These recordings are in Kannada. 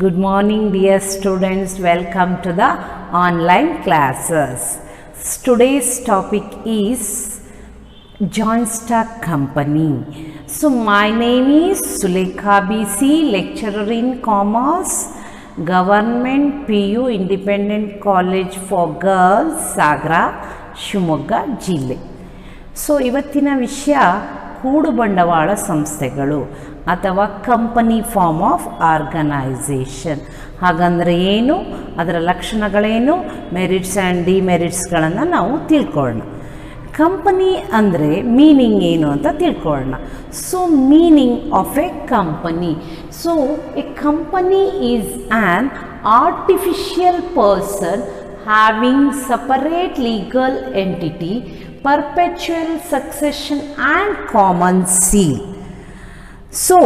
Good morning, dear students. Welcome to the online classes. Today's topic is Joint Stock Company. So, my name is Sulekha BC, lecturer in Commerce, Government PU Independent College for Girls, Sagra, Shimogga Jille. So, ಇವತ್ತಿನ ವಿಷಯ ಕೂಡು ಬಂಡವಾಳ ಸಂಸ್ಥೆಗಳು ಅಥವಾ ಕಂಪನಿ ಫಾರ್ಮ್ ಆಫ್ ಆರ್ಗನೈಸೇಷನ್. ಹಾಗಂದರೆ ಏನು, ಅದರ ಲಕ್ಷಣಗಳೇನು, ಮೆರಿಟ್ಸ್ ಆ್ಯಂಡ್ ಡಿಮೆರಿಟ್ಸ್ಗಳನ್ನು ನಾವು ತಿಳ್ಕೊಳ್ಳೋಣ. ಕಂಪನಿ ಅಂದರೆ ಮೀನಿಂಗ್ ಏನು ಅಂತ ತಿಳ್ಕೊಳ್ಳೋಣ. So meaning of A company. So A company is an artificial person having separate legal entity, perpetual succession and common seal. So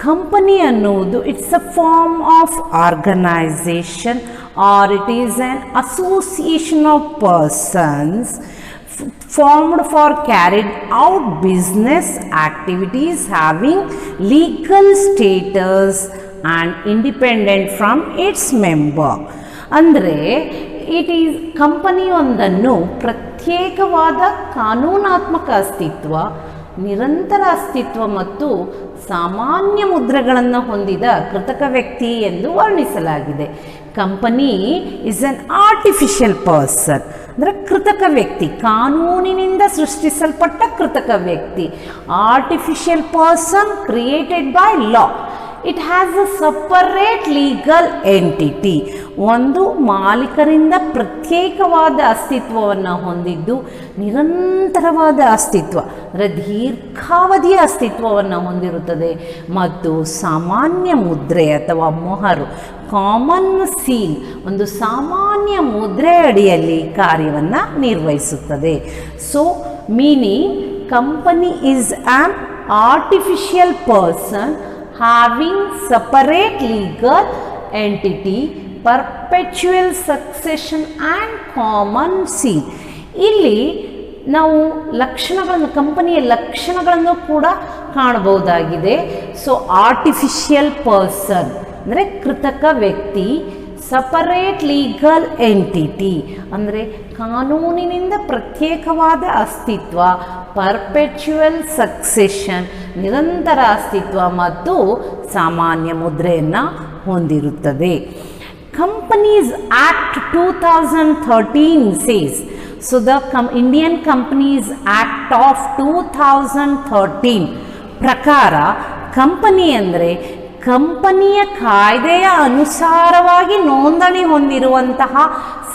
company ಅನ್ನುವುದು it's a form of organization or it is an association of persons formed for carried out business activities having legal status and independent from its member. ಅಂದರೆ ಇಟ್ ಈಸ್ ಕಂಪನಿಯೊಂದನ್ನು ಪ್ರತ್ಯೇಕವಾದ ಕಾನೂನಾತ್ಮಕ ಅಸ್ತಿತ್ವ, ನಿರಂತರ ಅಸ್ತಿತ್ವ ಮತ್ತು ಸಾಮಾನ್ಯ ಮುದ್ರೆಗಳನ್ನು ಹೊಂದಿದ ಕೃತಕ ವ್ಯಕ್ತಿ ಎಂದು ವರ್ಣಿಸಲಾಗಿದೆ. Company is an artificial person ಅಂದರೆ ಕೃತಕ ವ್ಯಕ್ತಿ, ಕಾನೂನಿನಿಂದ ಸೃಷ್ಟಿಸಲ್ಪಟ್ಟ ಕೃತಕ ವ್ಯಕ್ತಿ. Artificial person created by law. It has a separate legal entity. ಒಂದು ಮಾಲೀಕರಿಂದ ಪ್ರತ್ಯೇಕವಾದ ಅಸ್ತಿತ್ವವನ್ನು ಹೊಂದಿದ್ದು, ನಿರಂತರವಾದ ಅಸ್ತಿತ್ವ ಅಂದರೆ ದೀರ್ಘಾವಧಿಯ ಅಸ್ತಿತ್ವವನ್ನು ಹೊಂದಿರುತ್ತದೆ ಮತ್ತು ಸಾಮಾನ್ಯ ಮುದ್ರೆ ಅಥವಾ ಮೊಹರು, ಕಾಮನ್ ಸೀಲ್, ಒಂದು ಸಾಮಾನ್ಯ ಮುದ್ರೆ ಅಡಿಯಲ್ಲಿ ಕಾರ್ಯವನ್ನು ನಿರ್ವಹಿಸುತ್ತದೆ. So meaning company is on artificial person having separate legal entity, perpetual succession and common seal. ಇಲ್ಲಿ ನಾವು ಲಕ್ಷಣಗಳನ್ನು, ಕಂಪನಿಯ ಲಕ್ಷಣಗಳನ್ನು ಕೂಡ ಕಾಣಬಹುದಾಗಿದೆ. ಸೊ ಆರ್ಟಿಫಿಷಿಯಲ್ ಪರ್ಸನ್ ಅಂದರೆ ಕೃತಕ ವ್ಯಕ್ತಿ, ಸಪರೇಟ್ ಲೀಗಲ್ ಎಂಟಿಟಿ ಅಂದರೆ ಕಾನೂನಿನಿಂದ ಪ್ರತ್ಯೇಕವಾದ ಅಸ್ತಿತ್ವ, ಪರ್ಪೆಚುವಲ್ ಸಕ್ಸೆಷನ್ ನಿರಂತರ ಅಸ್ತಿತ್ವ ಮತ್ತು ಸಾಮಾನ್ಯ ಮುದ್ರೆಯನ್ನು ಹೊಂದಿರುತ್ತದೆ. Companies act 2013 says, so the Indian Companies Act of 2013 ಪ್ರಕಾರ ಕಂಪನಿ ಅಂದರೆ ಕಂಪನಿಯ ಕಾಯ್ದೆಯ ಅನುಸಾರವಾಗಿ ನೋಂದಣಿ ಹೊಂದಿರುವಂತಹ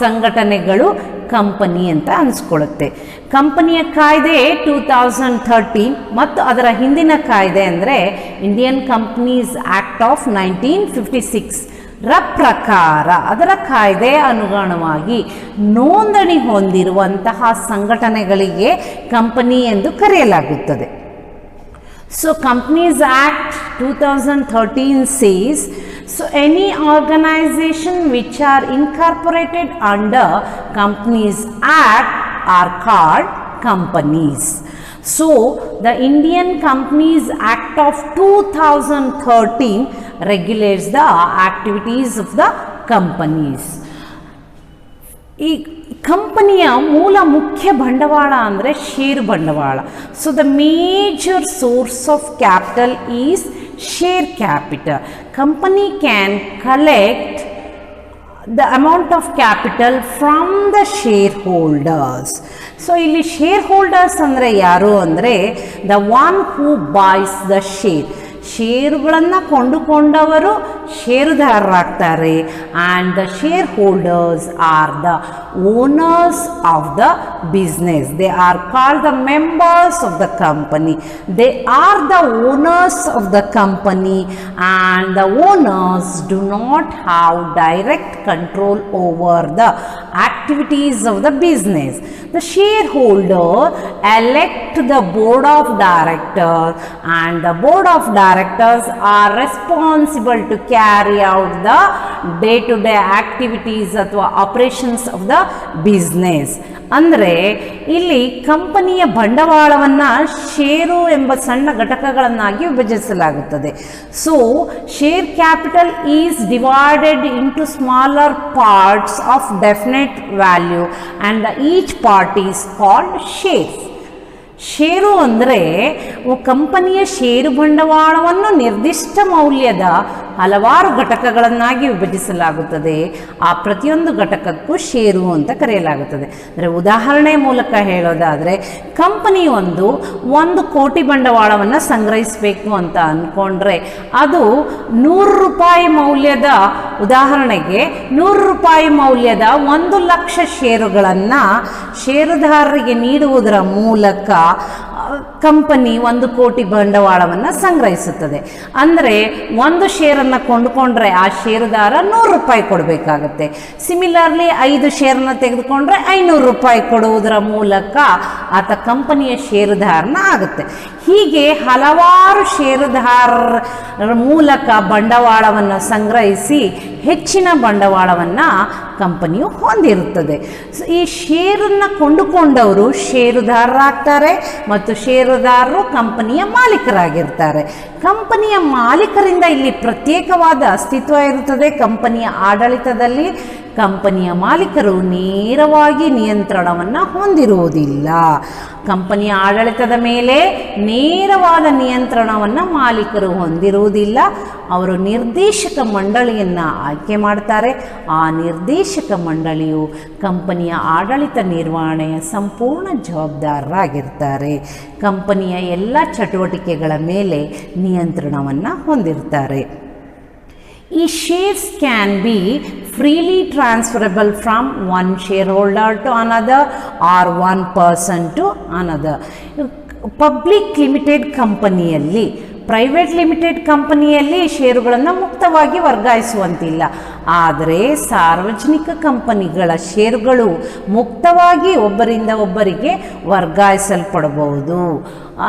ಸಂಘಟನೆಗಳು ಕಂಪನಿ ಅಂತ ಅನಿಸ್ಕೊಳ್ಳುತ್ತೆ. ಕಂಪನಿಯ ಕಾಯ್ದೆ 2013 ಮತ್ತು ಅದರ ಹಿಂದಿನ ಕಾಯ್ದೆ ಅಂದರೆ ಇಂಡಿಯನ್ ಕಂಪನೀಸ್ ಆಕ್ಟ್ ಆಫ್ 1956 ರ ಪ್ರಕಾರ, ಅದರ ಕಾಯ್ದೆಯ ಅನುಗುಣವಾಗಿ ನೋಂದಣಿ ಹೊಂದಿರುವಂತಹ ಸಂಘಟನೆಗಳಿಗೆ ಕಂಪನಿ ಎಂದು ಕರೆಯಲಾಗುತ್ತದೆ. So Companies Act 2013 says, so any organization which are incorporated under Companies Act are called companies. So the Indian Companies Act of 2013 regulates the activities of the companies. ಈ ಕಂಪನಿಯ ಮೂಲ ಮುಖ್ಯ ಬಂಡವಾಳ ಅಂದರೆ ಷೇರು ಬಂಡವಾಳ. So the major source of capital is share capital. Company can collect the amount of capital from the share holders. So ಇಲ್ಲಿ ಶೇರ್ ಹೋಲ್ಡರ್ಸ್ ಅಂದರೆ ಯಾರು ಅಂದರೆ the one who buys the share. ಷೇರುಗಳನ್ನು ಕೊಂಡುಕೊಂಡವರು ಷೇರುದಾರರಾಗ್ತಾರೆ. And the share holders are the owners of the business. They are called the members of the company. They are the owners of the company and the owners do not have direct control over the activities of the business. The shareholder elect the board of directors and the board of directors are responsible to carry out the day-to-day activities ಅಥವಾ operations of the business. ಅಂದರೆ ಇಲ್ಲಿ ಕಂಪನಿಯ ಬಂಡವಾಳವನ್ನು ಷೇರು ಎಂಬ ಸಣ್ಣ ಘಟಕಗಳನ್ನಾಗಿ ವಿಭಜಿಸಲಾಗುತ್ತದೆ. So share capital is divided into smaller parts of definite value and each part is called shares. ಷೇರು ಅಂದರೆ ಕಂಪನಿಯ ಷೇರು ಬಂಡವಾಳವನ್ನು ನಿರ್ದಿಷ್ಟ ಮೌಲ್ಯದ ಹಲವಾರು ಘಟಕಗಳನ್ನಾಗಿ ವಿಭಜಿಸಲಾಗುತ್ತದೆ. ಆ ಪ್ರತಿಯೊಂದು ಘಟಕಕ್ಕೂ ಷೇರು ಅಂತ ಕರೆಯಲಾಗುತ್ತದೆ. ಅಂದರೆ ಉದಾಹರಣೆ ಮೂಲಕ ಹೇಳೋದಾದರೆ, ಕಂಪನಿ ಒಂದು ಕೋಟಿ ಬಂಡವಾಳವನ್ನು ಸಂಗ್ರಹಿಸಬೇಕು ಅಂತ ಅಂದ್ಕೊಂಡ್ರೆ ಅದು 100 ರೂಪಾಯಿ ಮೌಲ್ಯದ, ಉದಾಹರಣೆಗೆ 100 ರೂಪಾಯಿ ಮೌಲ್ಯದ 1 ಲಕ್ಷ ಷೇರುಗಳನ್ನು ಷೇರುದಾರರಿಗೆ ನೀಡುವುದರ ಮೂಲಕ ಕಂಪನಿ 1 ಕೋಟಿ ಬಂಡವಾಳವನ್ನು ಸಂಗ್ರಹಿಸುತ್ತದೆ. ಅಂದರೆ ಒಂದು ಶೇರನ್ನು ಕೊಂಡುಕೊಂಡ್ರೆ ಆ ಷೇರುದಾರ 100 ರೂಪಾಯಿ ಕೊಡಬೇಕಾಗತ್ತೆ. ಸಿಮಿಲರ್ಲಿ 5 ಶೇರನ್ನು ತೆಗೆದುಕೊಂಡ್ರೆ 500 ರೂಪಾಯಿ ಕೊಡುವುದರ ಮೂಲಕ ಆತ ಕಂಪನಿಯ ಷೇರುದಾರನ ಆಗುತ್ತೆ. ಹೀಗೆ ಹಲವಾರು ಷೇರುದಾರರ ಮೂಲಕ ಬಂಡವಾಳವನ್ನು ಸಂಗ್ರಹಿಸಿ ಹೆಚ್ಚಿನ ಬಂಡವಾಳವನ್ನು ಕಂಪನಿಯು ಹೊಂದಿರುತ್ತದೆ. ಈ ಷೇರನ್ನು ಕೊಂಡುಕೊಂಡವರು ಷೇರುದಾರರಾಗ್ತಾರೆ ಮತ್ತು ಷೇರುದಾರರು ಕಂಪನಿಯ ಮಾಲೀಕರಾಗಿರ್ತಾರೆ. ಕಂಪನಿಯ ಮಾಲೀಕರಿಂದ ಇಲ್ಲಿ ಪ್ರತ್ಯೇಕವಾದ ಅಸ್ತಿತ್ವ ಇರುತ್ತದೆ. ಕಂಪನಿಯ ಆಡಳಿತದಲ್ಲಿ ಕಂಪನಿಯ ಮಾಲೀಕರು ನೇರವಾಗಿ ನಿಯಂತ್ರಣವನ್ನು ಹೊಂದಿರುವುದಿಲ್ಲ. ಕಂಪನಿಯ ಆಡಳಿತದ ಮೇಲೆ ನೇರವಾದ ನಿಯಂತ್ರಣವನ್ನು ಮಾಲೀಕರು ಹೊಂದಿರುವುದಿಲ್ಲ. ಅವರು ನಿರ್ದೇಶಕ ಮಂಡಳಿಯನ್ನು ಆಯ್ಕೆ ಮಾಡ್ತಾರೆ. ಆ ನಿರ್ದೇಶಕ ಮಂಡಳಿಯು ಕಂಪನಿಯ ಆಡಳಿತ ನಿರ್ವಹಣೆಯ ಸಂಪೂರ್ಣ ಜವಾಬ್ದಾರರಾಗಿರ್ತಾರೆ. ಕಂಪನಿಯ ಎಲ್ಲ ಚಟುವಟಿಕೆಗಳ ಮೇಲೆ ನಿಯಂತ್ರಣವನ್ನು ಹೊಂದಿರ್ತಾರೆ. ಈ shares can B freely transferable from one shareholder to another or one person to another. Public limited ಕಂಪನಿಯಲ್ಲಿ, ಪ್ರೈವೇಟ್ ಲಿಮಿಟೆಡ್ ಕಂಪನಿಯಲ್ಲಿ ಷೇರುಗಳನ್ನು ಮುಕ್ತವಾಗಿ ವರ್ಗಾಯಿಸುವಂತಿಲ್ಲ. ಆದರೆ ಸಾರ್ವಜನಿಕ ಕಂಪನಿಗಳ ಷೇರುಗಳು ಮುಕ್ತವಾಗಿ ಒಬ್ಬರಿಂದ ಒಬ್ಬರಿಗೆ ವರ್ಗಾಯಿಸಲ್ಪಡಬಹುದು.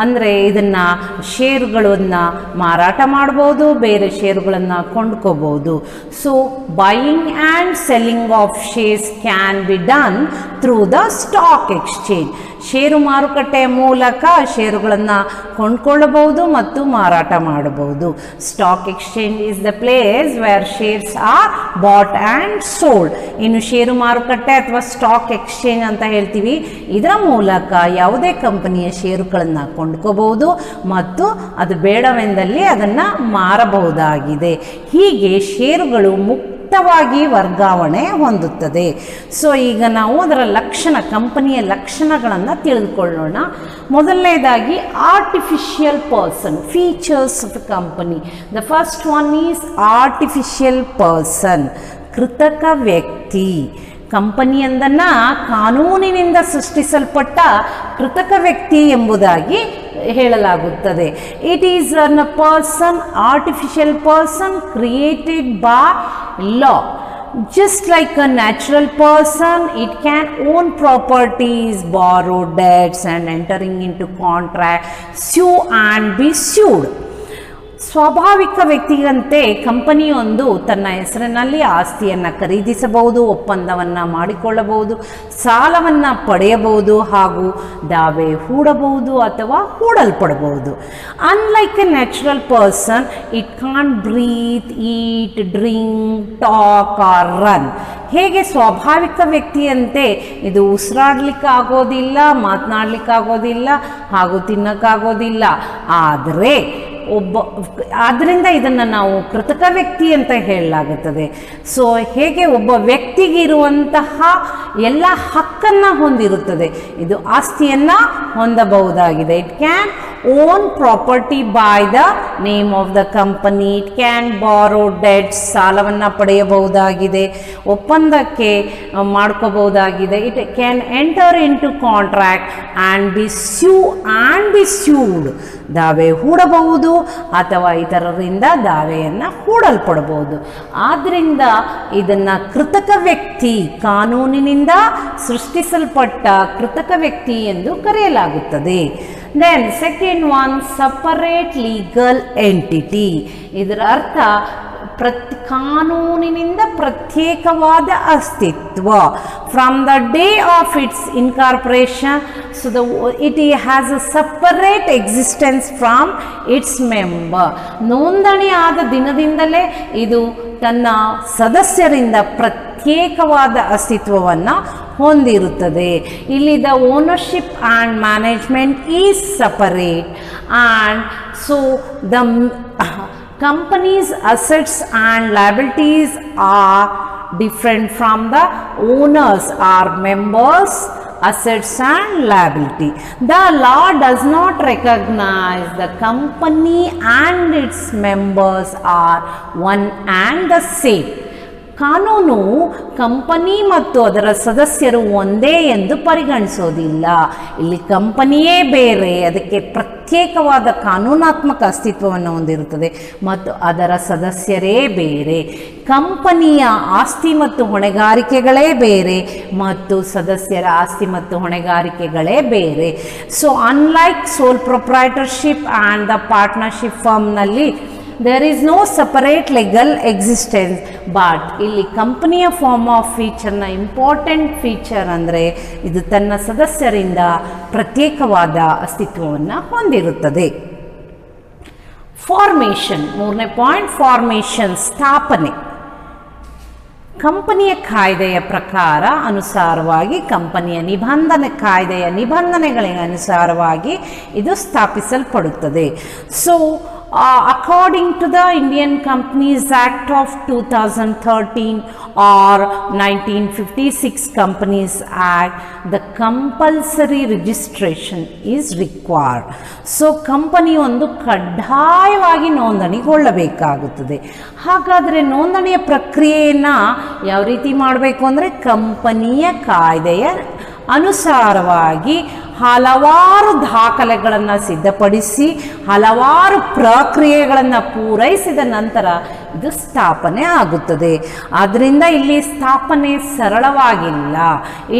ಅಂದರೆ ಇದನ್ನು ಷೇರುಗಳನ್ನು ಮಾರಾಟ ಮಾಡ್ಬೋದು, ಬೇರೆ ಷೇರುಗಳನ್ನು ಕೊಂಡ್ಕೋಬೋದು. So buying and selling of shares can be done through the stock exchange. ಷೇರು ಮಾರುಕಟ್ಟೆಯ ಮೂಲಕ ಷೇರುಗಳನ್ನು ಕೊಂಡ್ಕೊಳ್ಳಬಹುದು ಮತ್ತು ಮಾರಾಟ ಮಾಡಬಹುದು. Stock exchange is the place where shares are bought and sold. ಇನ್ನು ಷೇರು ಮಾರುಕಟ್ಟೆ ಅಥವಾ ಸ್ಟಾಕ್ ಎಕ್ಸ್ಚೇಂಜ್ ಅಂತ ಹೇಳ್ತೀವಿ. ಇದರ ಮೂಲಕ ಯಾವುದೇ ಕಂಪನಿಯ ಷೇರುಗಳನ್ನು ಕೊಂಡ್ಕೋಬಹುದು ಮತ್ತು ಅದು ಬೇಡವೆಂದಲ್ಲಿ ಅದನ್ನು ಮಾರಬಹುದಾಗಿದೆ. ಹೀಗೆ ಷೇರುಗಳು ಮುಕ್ತವಾಗಿ ವರ್ಗಾವಣೆ ಹೊಂದುತ್ತದೆ. ಸೊ ಈಗ ನಾವು ಅದರ ಕಂಪನಿಯ ಲಕ್ಷಣಗಳನ್ನು ತಿಳಿದುಕೊಳ್ಳೋಣ. ಮೊದಲನೇದಾಗಿ artificial person, features of company. The first one is artificial person, ಕೃತಕ ವ್ಯಕ್ತಿ. ಕಂಪನಿಯೊಂದನ್ನು ಕಾನೂನಿನಿಂದ ಸೃಷ್ಟಿಸಲ್ಪಟ್ಟ ಕೃತಕ ವ್ಯಕ್ತಿ ಎಂಬುದಾಗಿ ಹೇಳಲಾಗುತ್ತದೆ. It is an person, artificial person created by law. Just like a natural person, it can own properties, borrow debts and entering into contract, sue and be sued. ಸ್ವಾಭಾವಿಕ ವ್ಯಕ್ತಿಯಂತೆ ಕಂಪನಿಯೊಂದು ತನ್ನ ಹೆಸರಿನಲ್ಲಿ ಆಸ್ತಿಯನ್ನು ಖರೀದಿಸಬಹುದು, ಒಪ್ಪಂದವನ್ನು ಮಾಡಿಕೊಳ್ಳಬಹುದು, ಸಾಲವನ್ನು ಪಡೆಯಬಹುದು ಹಾಗೂ ದಾವೆ ಹೂಡಬಹುದು ಅಥವಾ ಹೂಡಲ್ಪಡಬಹುದು. Unlike a natural person, it can't breathe, eat, drink, talk or run. ಹೇಗೆ ಸ್ವಾಭಾವಿಕ ವ್ಯಕ್ತಿಯಂತೆ ಇದು ಉಸಿರಾಡಲಿಕ್ಕಾಗೋದಿಲ್ಲ, ಮಾತನಾಡಲಿಕ್ಕಾಗೋದಿಲ್ಲ ಹಾಗೂ ತಿನ್ನಕ್ಕಾಗೋದಿಲ್ಲ. ಆದ್ದರಿಂದ ಇದನ್ನು ನಾವು ಕೃತಕ ವ್ಯಕ್ತಿ ಅಂತ ಹೇಳಲಾಗುತ್ತದೆ. ಸೊ ಹೇಗೆ ಒಬ್ಬ ವ್ಯಕ್ತಿಗಿರುವಂತಹ ಎಲ್ಲ ಹಕ್ಕನ್ನು ಹೊಂದಿರುತ್ತದೆ, ಇದು ಆಸ್ತಿಯನ್ನು ಹೊಂದಬಹುದಾಗಿದೆ. It can own property by the name of the company, it can borrow debts, ಸಾಲವನ್ನು ಪಡೆಯಬಹುದಾಗಿದೆ, ಒಪ್ಪಂದಕ್ಕೆ ಮಾಡ್ಕೋಬಹುದಾಗಿದೆ. It can enter into contract and be sued, ದಾವೆ ಹೂಡಬಹುದು ಅಥವಾ ಇತರರಿಂದ ದಾವೆಯನ್ನು ಹೂಡಲ್ಪಡಬಹುದು. ಆದ್ದರಿಂದ ಇದನ್ನು ಕೃತಕ ವ್ಯಕ್ತಿ, ಕಾನೂನಿನಿಂದ ಸೃಷ್ಟಿಸಲ್ಪಟ್ಟ ಕೃತಕ ವ್ಯಕ್ತಿ ಎಂದು ಕರೆಯಲಾಗುತ್ತದೆ. Then second one, separate legal entity. ಇದರ ಅರ್ಥ ಕಾನೂನಿನಿಂದ ಪ್ರತ್ಯೇಕವಾದ ಅಸ್ತಿತ್ವ. From the day of its incorporation, so it has a separate existence from its member. ನೋಂದಣಿ ಆದ ದಿನದಿಂದಲೇ ಇದು ತನ್ನ ಸದಸ್ಯರಿಂದ ಪ್ರತ್ಯೇಕವಾದ ಅಸ್ತಿತ್ವವನ್ನು ಹೊಂದಿರುತ್ತದೆ. ಇಲ್ಲಿ the ownership and management is separate and so the company's assets and liabilities are different from the owners or members' assets and liability. The law does not recognize the company and its members are one and the same. ಕಾನೂನು ಕಂಪನಿ ಮತ್ತು ಅದರ ಸದಸ್ಯರು ಒಂದೇ ಎಂದು ಪರಿಗಣಿಸೋದಿಲ್ಲ. ಇಲ್ಲಿ ಕಂಪನಿಯೇ ಬೇರೆ, ಅದಕ್ಕೆ ಪ್ರತ್ಯೇಕವಾದ ಕಾನೂನಾತ್ಮಕ ಅಸ್ತಿತ್ವವನ್ನು ಹೊಂದಿರುತ್ತದೆ ಮತ್ತು ಅದರ ಸದಸ್ಯರೇ ಬೇರೆ. ಕಂಪನಿಯ ಆಸ್ತಿ ಮತ್ತು ಹೊಣೆಗಾರಿಕೆಗಳೇ ಬೇರೆ ಮತ್ತು ಸದಸ್ಯರ ಆಸ್ತಿ ಮತ್ತು ಹೊಣೆಗಾರಿಕೆಗಳೇ ಬೇರೆ. So unlike sole proprietorship and the partnership ಫರ್ಮ್ನಲ್ಲಿ there is no separate legal existence, but ಇಲ್ಲಿ ಕಂಪನಿಯ ಫಾರ್ಮ್ ಆಫ್ ಫೀಚರ್ನ ಇಂಪಾರ್ಟೆಂಟ್ ಫೀಚರ್ ಅಂದರೆ ಇದು ತನ್ನ ಸದಸ್ಯರಿಂದ ಪ್ರತ್ಯೇಕವಾದ ಅಸ್ತಿತ್ವವನ್ನು ಹೊಂದಿರುತ್ತದೆ. ಫಾರ್ಮೇಷನ್, ಮೂರನೇ ಪಾಯಿಂಟ್, ಫಾರ್ಮೇಷನ್, ಸ್ಥಾಪನೆ. ಕಂಪನಿಯ ಕಾಯ್ದೆಯ ಪ್ರಕಾರ ಅನುಸಾರವಾಗಿ, ಕಂಪನಿಯ ಕಾಯ್ದೆಯ ನಿಬಂಧನೆಗಳಿಗೆ ಅನುಸಾರವಾಗಿ ಇದು ಸ್ಥಾಪಿಸಲ್ಪಡುತ್ತದೆ. So according to the Indian Companies Act of 2013 or 1956 Companies Act, the compulsory registration is required. So company ಒಂದು ಕಡ್ಡಾಯವಾಗಿ ನೋಂದಣಿಗೊಳ್ಳಬೇಕಾಗುತ್ತದೆ. ಹಾಗಾದರೆ ನೋಂದಣಿಯ ಪ್ರಕ್ರಿಯೆಯನ್ನು ಯಾವ ರೀತಿ ಮಾಡಬೇಕು ಅಂದರೆ ಕಂಪನಿಯ ಕಾಯ್ದೆಯ ಅನುಸಾರವಾಗಿ ಹಲವಾರು ದಾಖಲೆಗಳನ್ನು ಸಿದ್ಧಪಡಿಸಿ ಹಲವಾರು ಪ್ರಕ್ರಿಯೆಗಳನ್ನು ಪೂರೈಸಿದ ನಂತರ ಇದು ಸ್ಥಾಪನೆ ಆಗುತ್ತದೆ. ಆದ್ದರಿಂದ ಇಲ್ಲಿ ಸ್ಥಾಪನೆ ಸರಳವಾಗಿಲ್ಲ.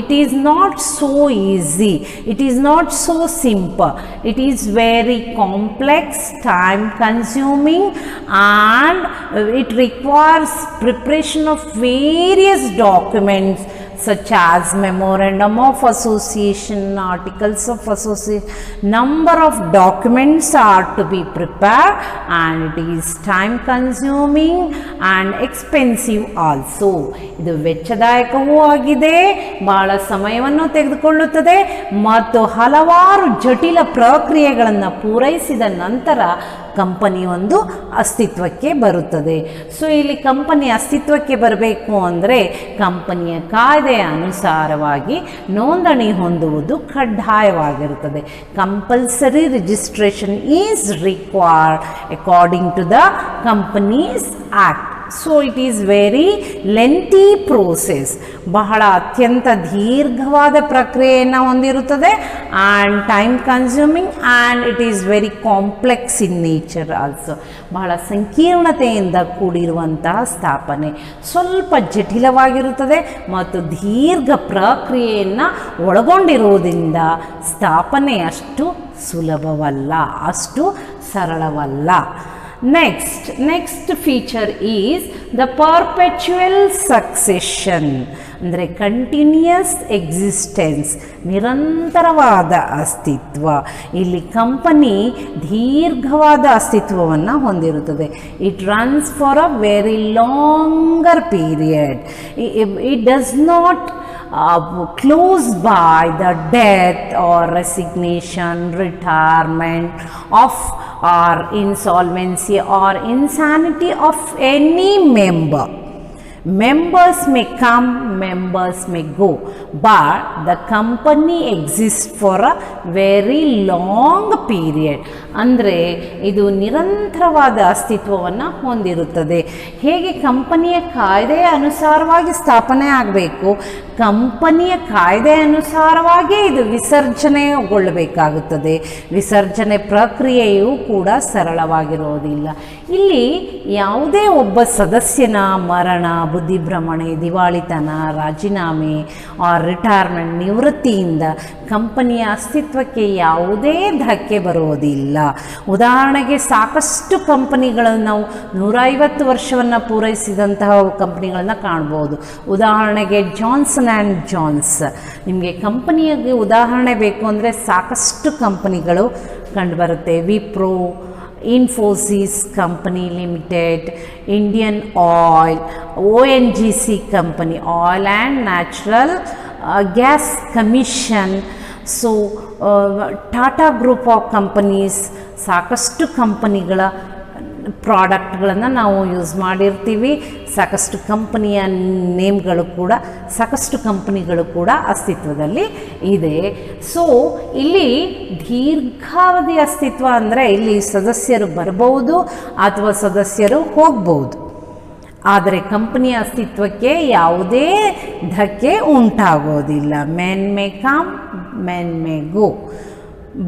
It is not so easy, it is not so simple, it is very complex, time consuming and it requires preparation of various documents such as memorandum of association, articles of association. Number of documents are to be prepared and it is time consuming and expensive also. ಇದು ವೆಚ್ಚದಾಯಕವೂ ಆಗಿದೆ, ಬಹಳ ಸಮಯವನ್ನು ತೆಗೆದುಕೊಳ್ಳುತ್ತದೆ ಮತ್ತು ಹಲವಾರು ಜಟಿಲ ಪ್ರಕ್ರಿಯೆಗಳನ್ನು ಪೂರೈಸಿದ ನಂತರ ಕಂಪನಿ ಒಂದು ಅಸ್ತಿತ್ವಕ್ಕೆ ಬರುತ್ತದೆ. ಸೊ ಇಲ್ಲಿ ಕಂಪನಿ ಅಸ್ತಿತ್ವಕ್ಕೆ ಬರಬೇಕು ಅಂದರೆ ಕಂಪನಿಯ ಕಾಯ್ದೆಯ ಅನುಸಾರವಾಗಿ ನೋಂದಣಿ ಹೊಂದುವುದು ಕಡ್ಡಾಯವಾಗಿರುತ್ತದೆ. Compulsory registration is required according to the companies Act. So it is very lengthy process, ಬಹಳ ಅತ್ಯಂತ ದೀರ್ಘವಾದ ಪ್ರಕ್ರಿಯೆಯನ್ನು ಹೊಂದಿರುತ್ತದೆ and time consuming and it is very complex in nature also. ಬಹಳ ಸಂಕೀರ್ಣತೆಯಿಂದ ಕೂಡಿರುವಂತಹ ಸ್ಥಾಪನೆ, ಸ್ವಲ್ಪ ಜಟಿಲವಾಗಿರುತ್ತದೆ ಮತ್ತು ದೀರ್ಘ ಪ್ರಕ್ರಿಯೆಯನ್ನು ಒಳಗೊಂಡಿರುವುದರಿಂದ ಸ್ಥಾಪನೆ ಅಷ್ಟು ಸುಲಭವಲ್ಲ, ಅಷ್ಟು ಸರಳವಲ್ಲ. Next feature is the perpetual succession, ಅಂದರೆ ಕಂಟಿನ್ಯೂಯಸ್ ಎಕ್ಸಿಸ್ಟೆನ್ಸ್, ನಿರಂತರವಾದ ಅಸ್ತಿತ್ವ. ಇಲ್ಲಿ ಕಂಪನಿ ದೀರ್ಘವಾದ ಅಸ್ತಿತ್ವವನ್ನು ಹೊಂದಿರುತ್ತದೆ. It runs for a very longer period. It does not close by the death or resignation, retirement of or insolvency or insanity of any member. Members may come, members may go, but the company exists for a very long period. ಅಂದರೆ ಇದು ನಿರಂತರವಾದ ಅಸ್ತಿತ್ವವನ್ನು ಹೊಂದಿರುತ್ತದೆ. ಹೇಗೆ ಕಂಪನಿಯ ಕಾಯ್ದೆಯ ಅನುಸಾರವಾಗಿ ಸ್ಥಾಪನೆ ಆಗಬೇಕು, ಕಂಪನಿಯ ಕಾಯ್ದೆಯ ಅನುಸಾರವಾಗಿ ಇದು ವಿಸರ್ಜನೆಗೊಳ್ಳಬೇಕಾಗುತ್ತದೆ. ವಿಸರ್ಜನೆ ಪ್ರಕ್ರಿಯೆಯೂ ಕೂಡ ಸರಳವಾಗಿರೋದಿಲ್ಲ. ಇಲ್ಲಿ ಯಾವುದೇ ಒಬ್ಬ ಸದಸ್ಯನ ಮರಣ, ಬುದ್ಧಿಭ್ರಮಣೆ, ದಿವಾಳಿತನ, ರಾಜೀನಾಮೆ ಆರ್ ರಿಟೈರ್ಮೆಂಟ್, ನಿವೃತ್ತಿಯಿಂದ ಕಂಪನಿಯ ಅಸ್ತಿತ್ವಕ್ಕೆ ಯಾವುದೇ ಧಕ್ಕೆ ಬರುವುದಿಲ್ಲ. ಉದಾಹರಣೆಗೆ ಸಾಕಷ್ಟು ಕಂಪನಿಗಳನ್ನು ನಾವು 150 ವರ್ಷವನ್ನು ಪೂರೈಸಿದಂತಹ ಕಂಪನಿಗಳನ್ನು ಕಾಣ್ಬೋದು. ಉದಾಹರಣೆಗೆ ಜಾನ್ಸನ್ ಆ್ಯಂಡ್ ಜಾನ್ಸ್. ನಿಮಗೆ ಕಂಪನಿಯಾಗಿ ಉದಾಹರಣೆ ಬೇಕು ಅಂದರೆ ಸಾಕಷ್ಟು ಕಂಪನಿಗಳು ಕಂಡುಬರುತ್ತೆ. Wipro, Infosys company limited, Indian oil, ONGC company, oil and natural gas commission. So Tata group of companies, ಸಾಕಷ್ಟು ಕಂಪನಿಗಳ ಪ್ರಾಡಕ್ಟ್ಗಳನ್ನು ನಾವು ಯೂಸ್ ಮಾಡಿರ್ತೀವಿ. ಸಾಕಷ್ಟು ಕಂಪನಿಯ ನೇಮ್ಗಳು ಕೂಡ, ಸಾಕಷ್ಟು ಕಂಪನಿಗಳು ಕೂಡ ಅಸ್ತಿತ್ವದಲ್ಲಿ ಇದೆ. ಸೊ ಇಲ್ಲಿ ದೀರ್ಘಾವಧಿ ಅಸ್ತಿತ್ವ ಅಂದರೆ ಇಲ್ಲಿ ಸದಸ್ಯರು ಬರ್ಬೋದು ಅಥವಾ ಸದಸ್ಯರು ಹೋಗ್ಬೋದು, ಆದರೆ ಕಂಪನಿಯ ಅಸ್ತಿತ್ವಕ್ಕೆ ಯಾವುದೇ ಧಕ್ಕೆ ಉಂಟಾಗೋದಿಲ್ಲ. Men may come, men may go,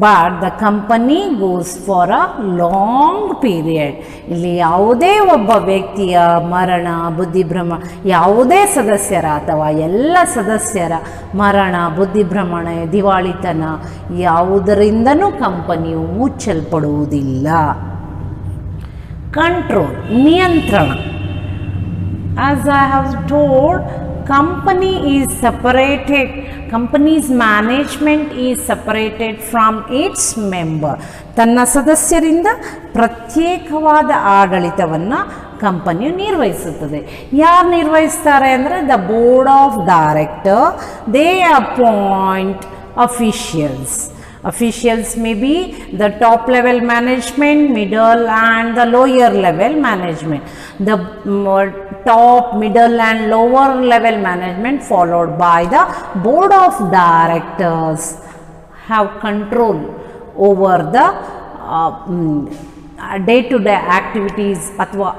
but the company goes for a long period. ಇಲ್ಲಿ ಯಾವುದೇ ಒಬ್ಬ ವ್ಯಕ್ತಿಯ ಮರಣ, ಬುದ್ಧಿಭ್ರಮ, ಯಾವುದೇ ಸದಸ್ಯರ ಅಥವಾ ಎಲ್ಲ ಸದಸ್ಯರ ಮರಣ, ಬುದ್ಧಿಭ್ರಮಣ, ದಿವಾಳಿತನ ಯಾವುದರಿಂದನೂ ಕಂಪನಿಯು ಮುಚ್ಚಲ್ಪಡುವುದಿಲ್ಲ. ಕಂಟ್ರೋಲ್, ನಿಯಂತ್ರಣ. As I have told, company's management is separated from its member. ತನ್ನ ಸದಸ್ಯರಿಂದ ಪ್ರತ್ಯೇಕವಾದ ಆಡಳಿತವನ್ನು ಕಂಪನಿಯು ನಿರ್ವಹಿಸುತ್ತದೆ. ಯಾರು ನಿರ್ವಹಿಸ್ತಾರೆ ಅಂದರೆ the board of director. They appoint officials. Officials may be the top level management, middle and the lower level management. The top, middle and lower level management followed by the board of directors have control over the day-to-day activities ಅಥವಾ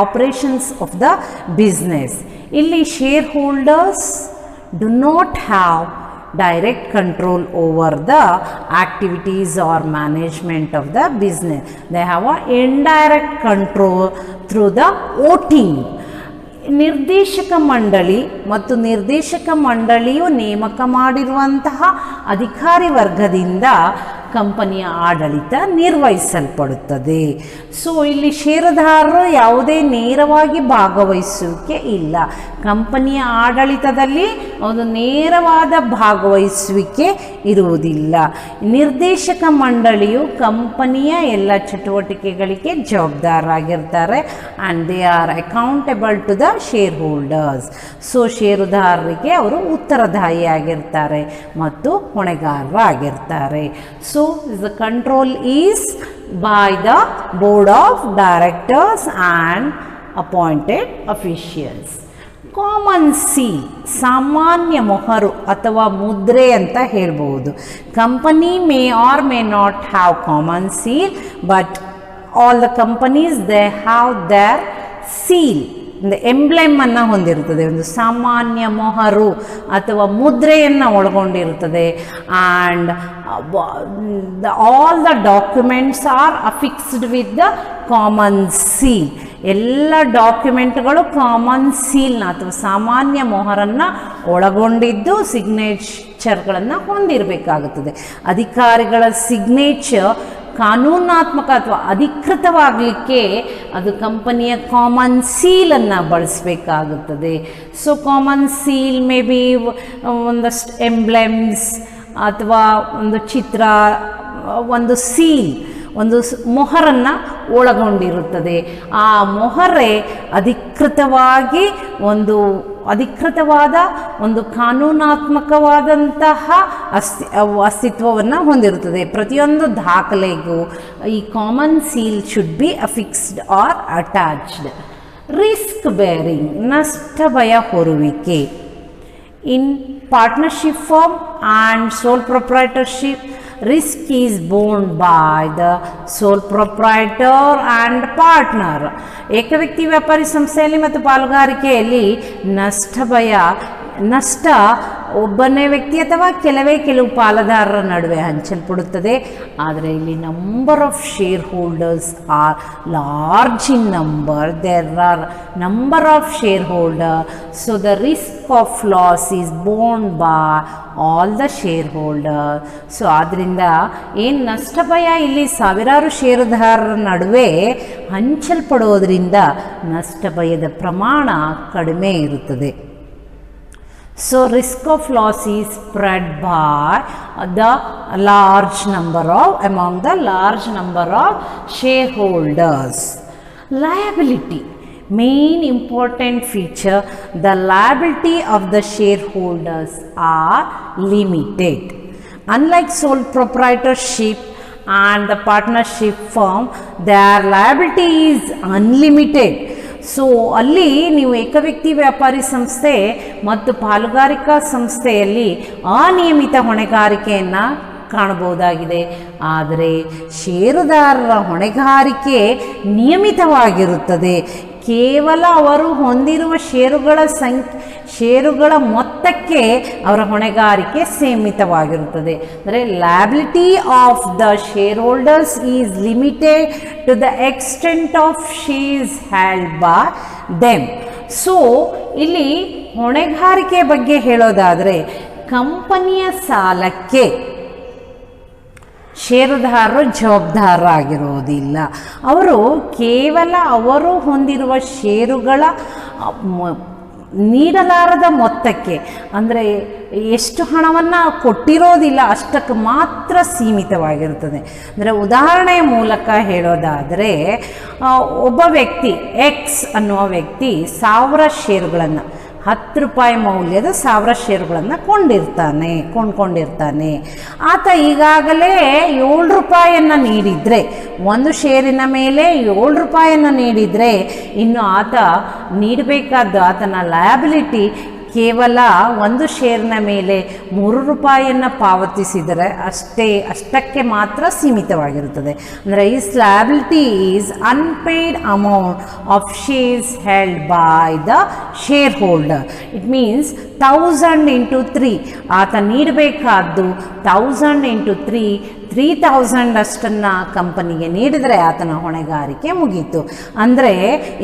operations of the business. ಇಲ್ಲಿ shareholders do not have direct control over the activities or management of the business. They have an indirect control through the voting. ನಿರ್ದೇಶಕ ಮಂಡಳಿ ಮತ್ತು ನಿರ್ದೇಶಕ ಮಂಡಳಿಯು ನೇಮಕ ಮಾಡಿರುವಂತಹ ಅಧಿಕಾರಿ ವರ್ಗದಿಂದ ಕಂಪನಿಯ ಆಡಳಿತ ನಿರ್ವಹಿಸಲ್ಪಡುತ್ತದೆ. ಸೊ ಇಲ್ಲಿ ಷೇರುದಾರರು ಯಾವುದೇ ನೇರವಾಗಿ ಭಾಗವಹಿಸುವಿಕೆ ಇಲ್ಲ. ಕಂಪನಿಯ ಆಡಳಿತದಲ್ಲಿ ಒಂದು ನೇರವಾದ ಭಾಗವಹಿಸುವಿಕೆ ಇರುವುದಿಲ್ಲ. ನಿರ್ದೇಶಕ ಮಂಡಳಿಯು ಕಂಪನಿಯ ಎಲ್ಲ ಚಟುವಟಿಕೆಗಳಿಗೆ ಜವಾಬ್ದಾರರಾಗಿರ್ತಾರೆ and they are accountable to the share holders. So ಷೇರುದಾರರಿಗೆ ಅವರು ಉತ್ತರದಾಯಿಯಾಗಿರ್ತಾರೆ ಮತ್ತು ಹೊಣೆಗಾರರಾಗಿರ್ತಾರೆ. So the control is by the board of directors and appointed officials. Common seal, ಸಾಮಾನ್ಯ ಮೊಹರು ಅಥವಾ ಮುದ್ರೆ ಅಂತ ಹೇಳ್ಬೋದು. Company may or may not have common seal, but all the companies they have their seal, ಒಂದು ಎಂಬ್ಲೆಮ್ ಅನ್ನು ಹೊಂದಿರುತ್ತದೆ. ಒಂದು ಸಾಮಾನ್ಯ ಮೊಹರು ಅಥವಾ ಮುದ್ರೆಯನ್ನು ಒಳಗೊಂಡಿರುತ್ತದೆ. And all the documents are affixed with the common seal. ಎಲ್ಲ ಡಾಕ್ಯುಮೆಂಟ್ಗಳು ಕಾಮನ್ ಸೀಲ್ನ ಅಥವಾ ಸಾಮಾನ್ಯ ಮೊಹರನ್ನು ಒಳಗೊಂಡಿದ್ದು ಸಿಗ್ನೇಚರ್ಗಳನ್ನು ಹೊಂದಿರಬೇಕಾಗುತ್ತದೆ. ಅಧಿಕಾರಿಗಳ ಸಿಗ್ನೇಚರ್ ಕಾನೂನಾತ್ಮಕ ಅಥವಾ ಅಧಿಕೃತವಾಗಲಿಕ್ಕೆ ಅದು ಕಂಪನಿಯ ಕಾಮನ್ ಸೀಲನ್ನು ಬಳಸಬೇಕಾಗುತ್ತದೆ. So common seal may be ಒಂದಷ್ಟು ಎಂಬ್ಲೆಮ್ಸ್ ಅಥವಾ ಒಂದು ಚಿತ್ರ, ಒಂದು ಸೀಲ್, ಒಂದು ಮೊಹರನ್ನು ಒಳಗೊಂಡಿರುತ್ತದೆ. ಆ ಮೊಹರೆ ಅಧಿಕೃತವಾದ ಒಂದು ಕಾನೂನಾತ್ಮಕವಾದಂತಹ ಅಸ್ತಿತ್ವವನ್ನು ಹೊಂದಿರುತ್ತದೆ. ಪ್ರತಿಯೊಂದು ದಾಖಲೆಗೂ ಈ common seal should be affixed or attached. Risk bearing, ನಷ್ಟ ಭಯ ಹೊರುವಿಕೆ. In partnership firm and sole proprietorship, risk is borne by the sole proprietor and partner. ಏಕವ್ಯಕ್ತಿ ವ್ಯಾಪಾರಿ ಸಂಸ್ಥೆಯಲ್ಲಿ ಮತ್ತು ಪಾಲುಗಾರಿಕೆಯಲ್ಲಿ ನಷ್ಟ ಒಬ್ಬನೇ ವ್ಯಕ್ತಿ ಅಥವಾ ಕೆಲವು ಪಾಲುದಾರರ ನಡುವೆ ಹಂಚಲ್ಪಡುತ್ತದೆ. ಆದರೆ ಇಲ್ಲಿ number of share holders are large in number. There are number of shareholder, so the risk of loss is borne by all the shareholder. So ಆದ್ದರಿಂದ ಏನು ನಷ್ಟ ಭಯ ಇಲ್ಲಿ ಸಾವಿರಾರು ಷೇರುದಾರರ ನಡುವೆ ಹಂಚಲ್ಪಡೋದ್ರಿಂದ ನಷ್ಟ ಭಯದ ಪ್ರಮಾಣ ಕಡಿಮೆ ಇರುತ್ತದೆ. So risk of loss is spread by the among the large number of shareholders. Liability, main important feature, the liability of the shareholders are limited. Unlike sole proprietorship and the partnership firm, their liability is unlimited. So ಅಲ್ಲಿ ನೀವು ಏಕವ್ಯಕ್ತಿ ವ್ಯಾಪಾರಿ ಸಂಸ್ಥೆ ಮತ್ತು ಪಾಲುಗಾರಿಕಾ ಸಂಸ್ಥೆಯಲ್ಲಿ ಅನಿಯಮಿತ ಹೊಣೆಗಾರಿಕೆಯನ್ನು ಕಾಣಬಹುದಾಗಿದೆ. ಆದರೆ ಷೇರುದಾರರ ಹೊಣೆಗಾರಿಕೆ ನಿಯಮಿತವಾಗಿರುತ್ತದೆ. ಕೇವಲ ಅವರು ಹೊಂದಿರುವ ಷೇರುಗಳ ಮೊತ್ತಕ್ಕೆ ಅವರ ಹೊಣೆಗಾರಿಕೆ ಸೀಮಿತವಾಗಿರುತ್ತದೆ. ಅಂದರೆ liability of the share holders is limited to the extent of shares held by them. So ಇಲ್ಲಿ ಹೊಣೆಗಾರಿಕೆ ಬಗ್ಗೆ ಹೇಳೋದಾದರೆ ಕಂಪನಿಯ ಸಾಲಕ್ಕೆ ಷೇರುದಾರರು ಜವಾಬ್ದಾರರಾಗಿರೋದಿಲ್ಲ. ಅವರು ಕೇವಲ ಅವರು ಹೊಂದಿರುವ ಷೇರುಗಳ ನೀಡಲಾರದ ಮೊತ್ತಕ್ಕೆ, ಅಂದರೆ ಎಷ್ಟು ಹಣವನ್ನು ಕೊಟ್ಟಿರೋದಿಲ್ಲ ಅಷ್ಟಕ್ಕೆ ಮಾತ್ರ ಸೀಮಿತವಾಗಿರುತ್ತದೆ. ಅಂದರೆ ಉದಾಹರಣೆಯ ಮೂಲಕ ಹೇಳೋದಾದರೆ ಒಬ್ಬ ವ್ಯಕ್ತಿ ಎಕ್ಸ್ ಅನ್ನುವ ವ್ಯಕ್ತಿ 1000 ಷೇರುಗಳನ್ನು, 10 ರೂಪಾಯಿ ಮೌಲ್ಯದ 1000 ಷೇರುಗಳನ್ನು ಕೊಂಡ್ಕೊಂಡಿರ್ತಾನೆ. ಆತ ಈಗಾಗಲೇ 7 ರೂಪಾಯಿಯನ್ನು ನೀಡಿದರೆ, ಒಂದು ಷೇರಿನ ಮೇಲೆ 7 ರೂಪಾಯಿಯನ್ನು ನೀಡಿದರೆ, ಇನ್ನು ಆತ ನೀಡಬೇಕಾದ್ದು ಆತನ ಲಯಬಿಲಿಟಿ ಕೇವಲ ಒಂದು ಶೇರಿನ ಮೇಲೆ 3 ರೂಪಾಯಿಯನ್ನು ಪಾವತಿಸಿದರೆ ಅಷ್ಟಕ್ಕೆ ಮಾತ್ರ ಸೀಮಿತವಾಗಿರುತ್ತದೆ. ಅಂದರೆ is liability is unpaid amount of shares held by the share holder. It means 1000 into 3, ಆತ ನೀಡಬೇಕಾದ್ದು 1000 into 3000 ಅಷ್ಟನ್ನು ಕಂಪನಿಗೆ ನೀಡಿದರೆ ಆತನ ಹೊಣೆಗಾರಿಕೆ ಮುಗೀತು. ಅಂದರೆ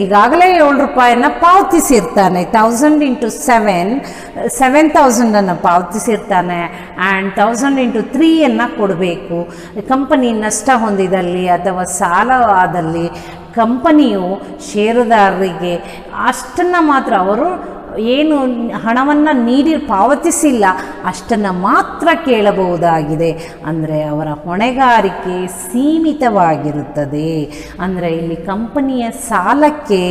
ಈಗಾಗಲೇ 7 ರೂಪಾಯಿಯನ್ನು ಪಾವತಿಸಿರ್ತಾನೆ, 1000 into 7000 ಪಾವತಿಸಿರ್ತಾನೆ, ಆ್ಯಂಡ್ 1000 into 3 ಕೊಡಬೇಕು. ಕಂಪನಿ ನಷ್ಟ ಹೊಂದಿದಲ್ಲಿ ಅಥವಾ ಸಾಲವಾದಲ್ಲಿ ಕಂಪನಿಯು ಷೇರುದಾರರಿಗೆ ಅಷ್ಟನ್ನು ಮಾತ್ರ, ಅವರು ಏನು ಹಣವನ್ನು ಪಾವತಿಸಿಲ್ಲ ಅಷ್ಟನ್ನು ಮಾತ್ರ ಕೇಳಬಹುದಾಗಿದೆ. ಅಂದರೆ ಅವರ ಹೊಣೆಗಾರಿಕೆ ಸೀಮಿತವಾಗಿರುತ್ತದೆ. ಅಂದರೆ ಇಲ್ಲಿ ಕಂಪನಿಯ ಸಾಲಕ್ಕೆ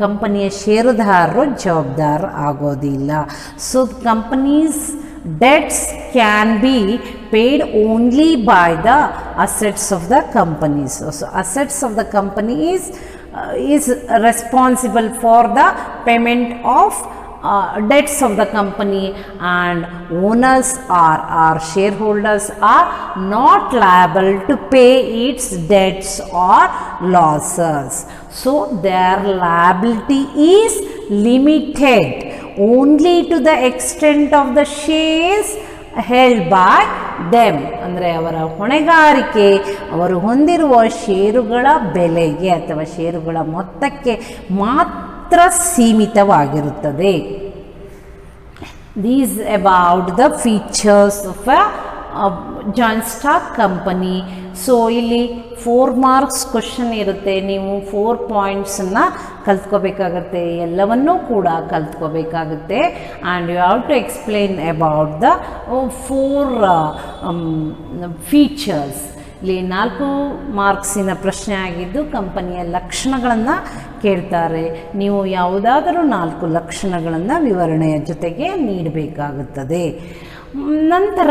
ಕಂಪನಿಯ ಷೇರುದಾರರು ಜವಾಬ್ದಾರ ಆಗೋದಿಲ್ಲ. So companies debts can be paid only by the assets of the companies. So assets of the company is responsible for the payment of debts of the company, and owners or shareholders are not liable to pay its debts or losses. So their liability is limited only to the extent of the shares held by them. ಅಂದರೆ ಅವರ ಹೊಣೆಗಾರಿಕೆ ಅವರು ಹೊಂದಿರುವ ಷೇರುಗಳ ಬೆಲೆಗೆ ಅಥವಾ ಷೇರುಗಳ ಮೊತ್ತಕ್ಕೆ ಮಾತ್ರ ಸೀಮಿತವಾಗಿರುತ್ತದೆ. These about the features of a joint stock company. So ಇಲ್ಲಿ 4 ಮಾರ್ಕ್ಸ್ ಕ್ವಶನ್ ಇರುತ್ತೆ. ನೀವು 4 ಪಾಯಿಂಟ್ಸನ್ನು ಕಲ್ತ್ಕೋಬೇಕಾಗತ್ತೆ, ಎಲ್ಲವನ್ನೂ ಕೂಡ ಕಲ್ತ್ಕೋಬೇಕಾಗುತ್ತೆ. And you have to explain about the 4 features. ಇಲ್ಲಿ 4 ಮಾರ್ಕ್ಸಿನ ಪ್ರಶ್ನೆ ಆಗಿದ್ದು ಕಂಪನಿಯ ಲಕ್ಷಣಗಳನ್ನು ಕೇಳ್ತಾರೆ. ನೀವು ಯಾವುದಾದರೂ 4 ಲಕ್ಷಣಗಳನ್ನು ವಿವರಣೆಯ ಜೊತೆಗೆ ನೀಡಬೇಕಾಗುತ್ತದೆ. ನಂತರ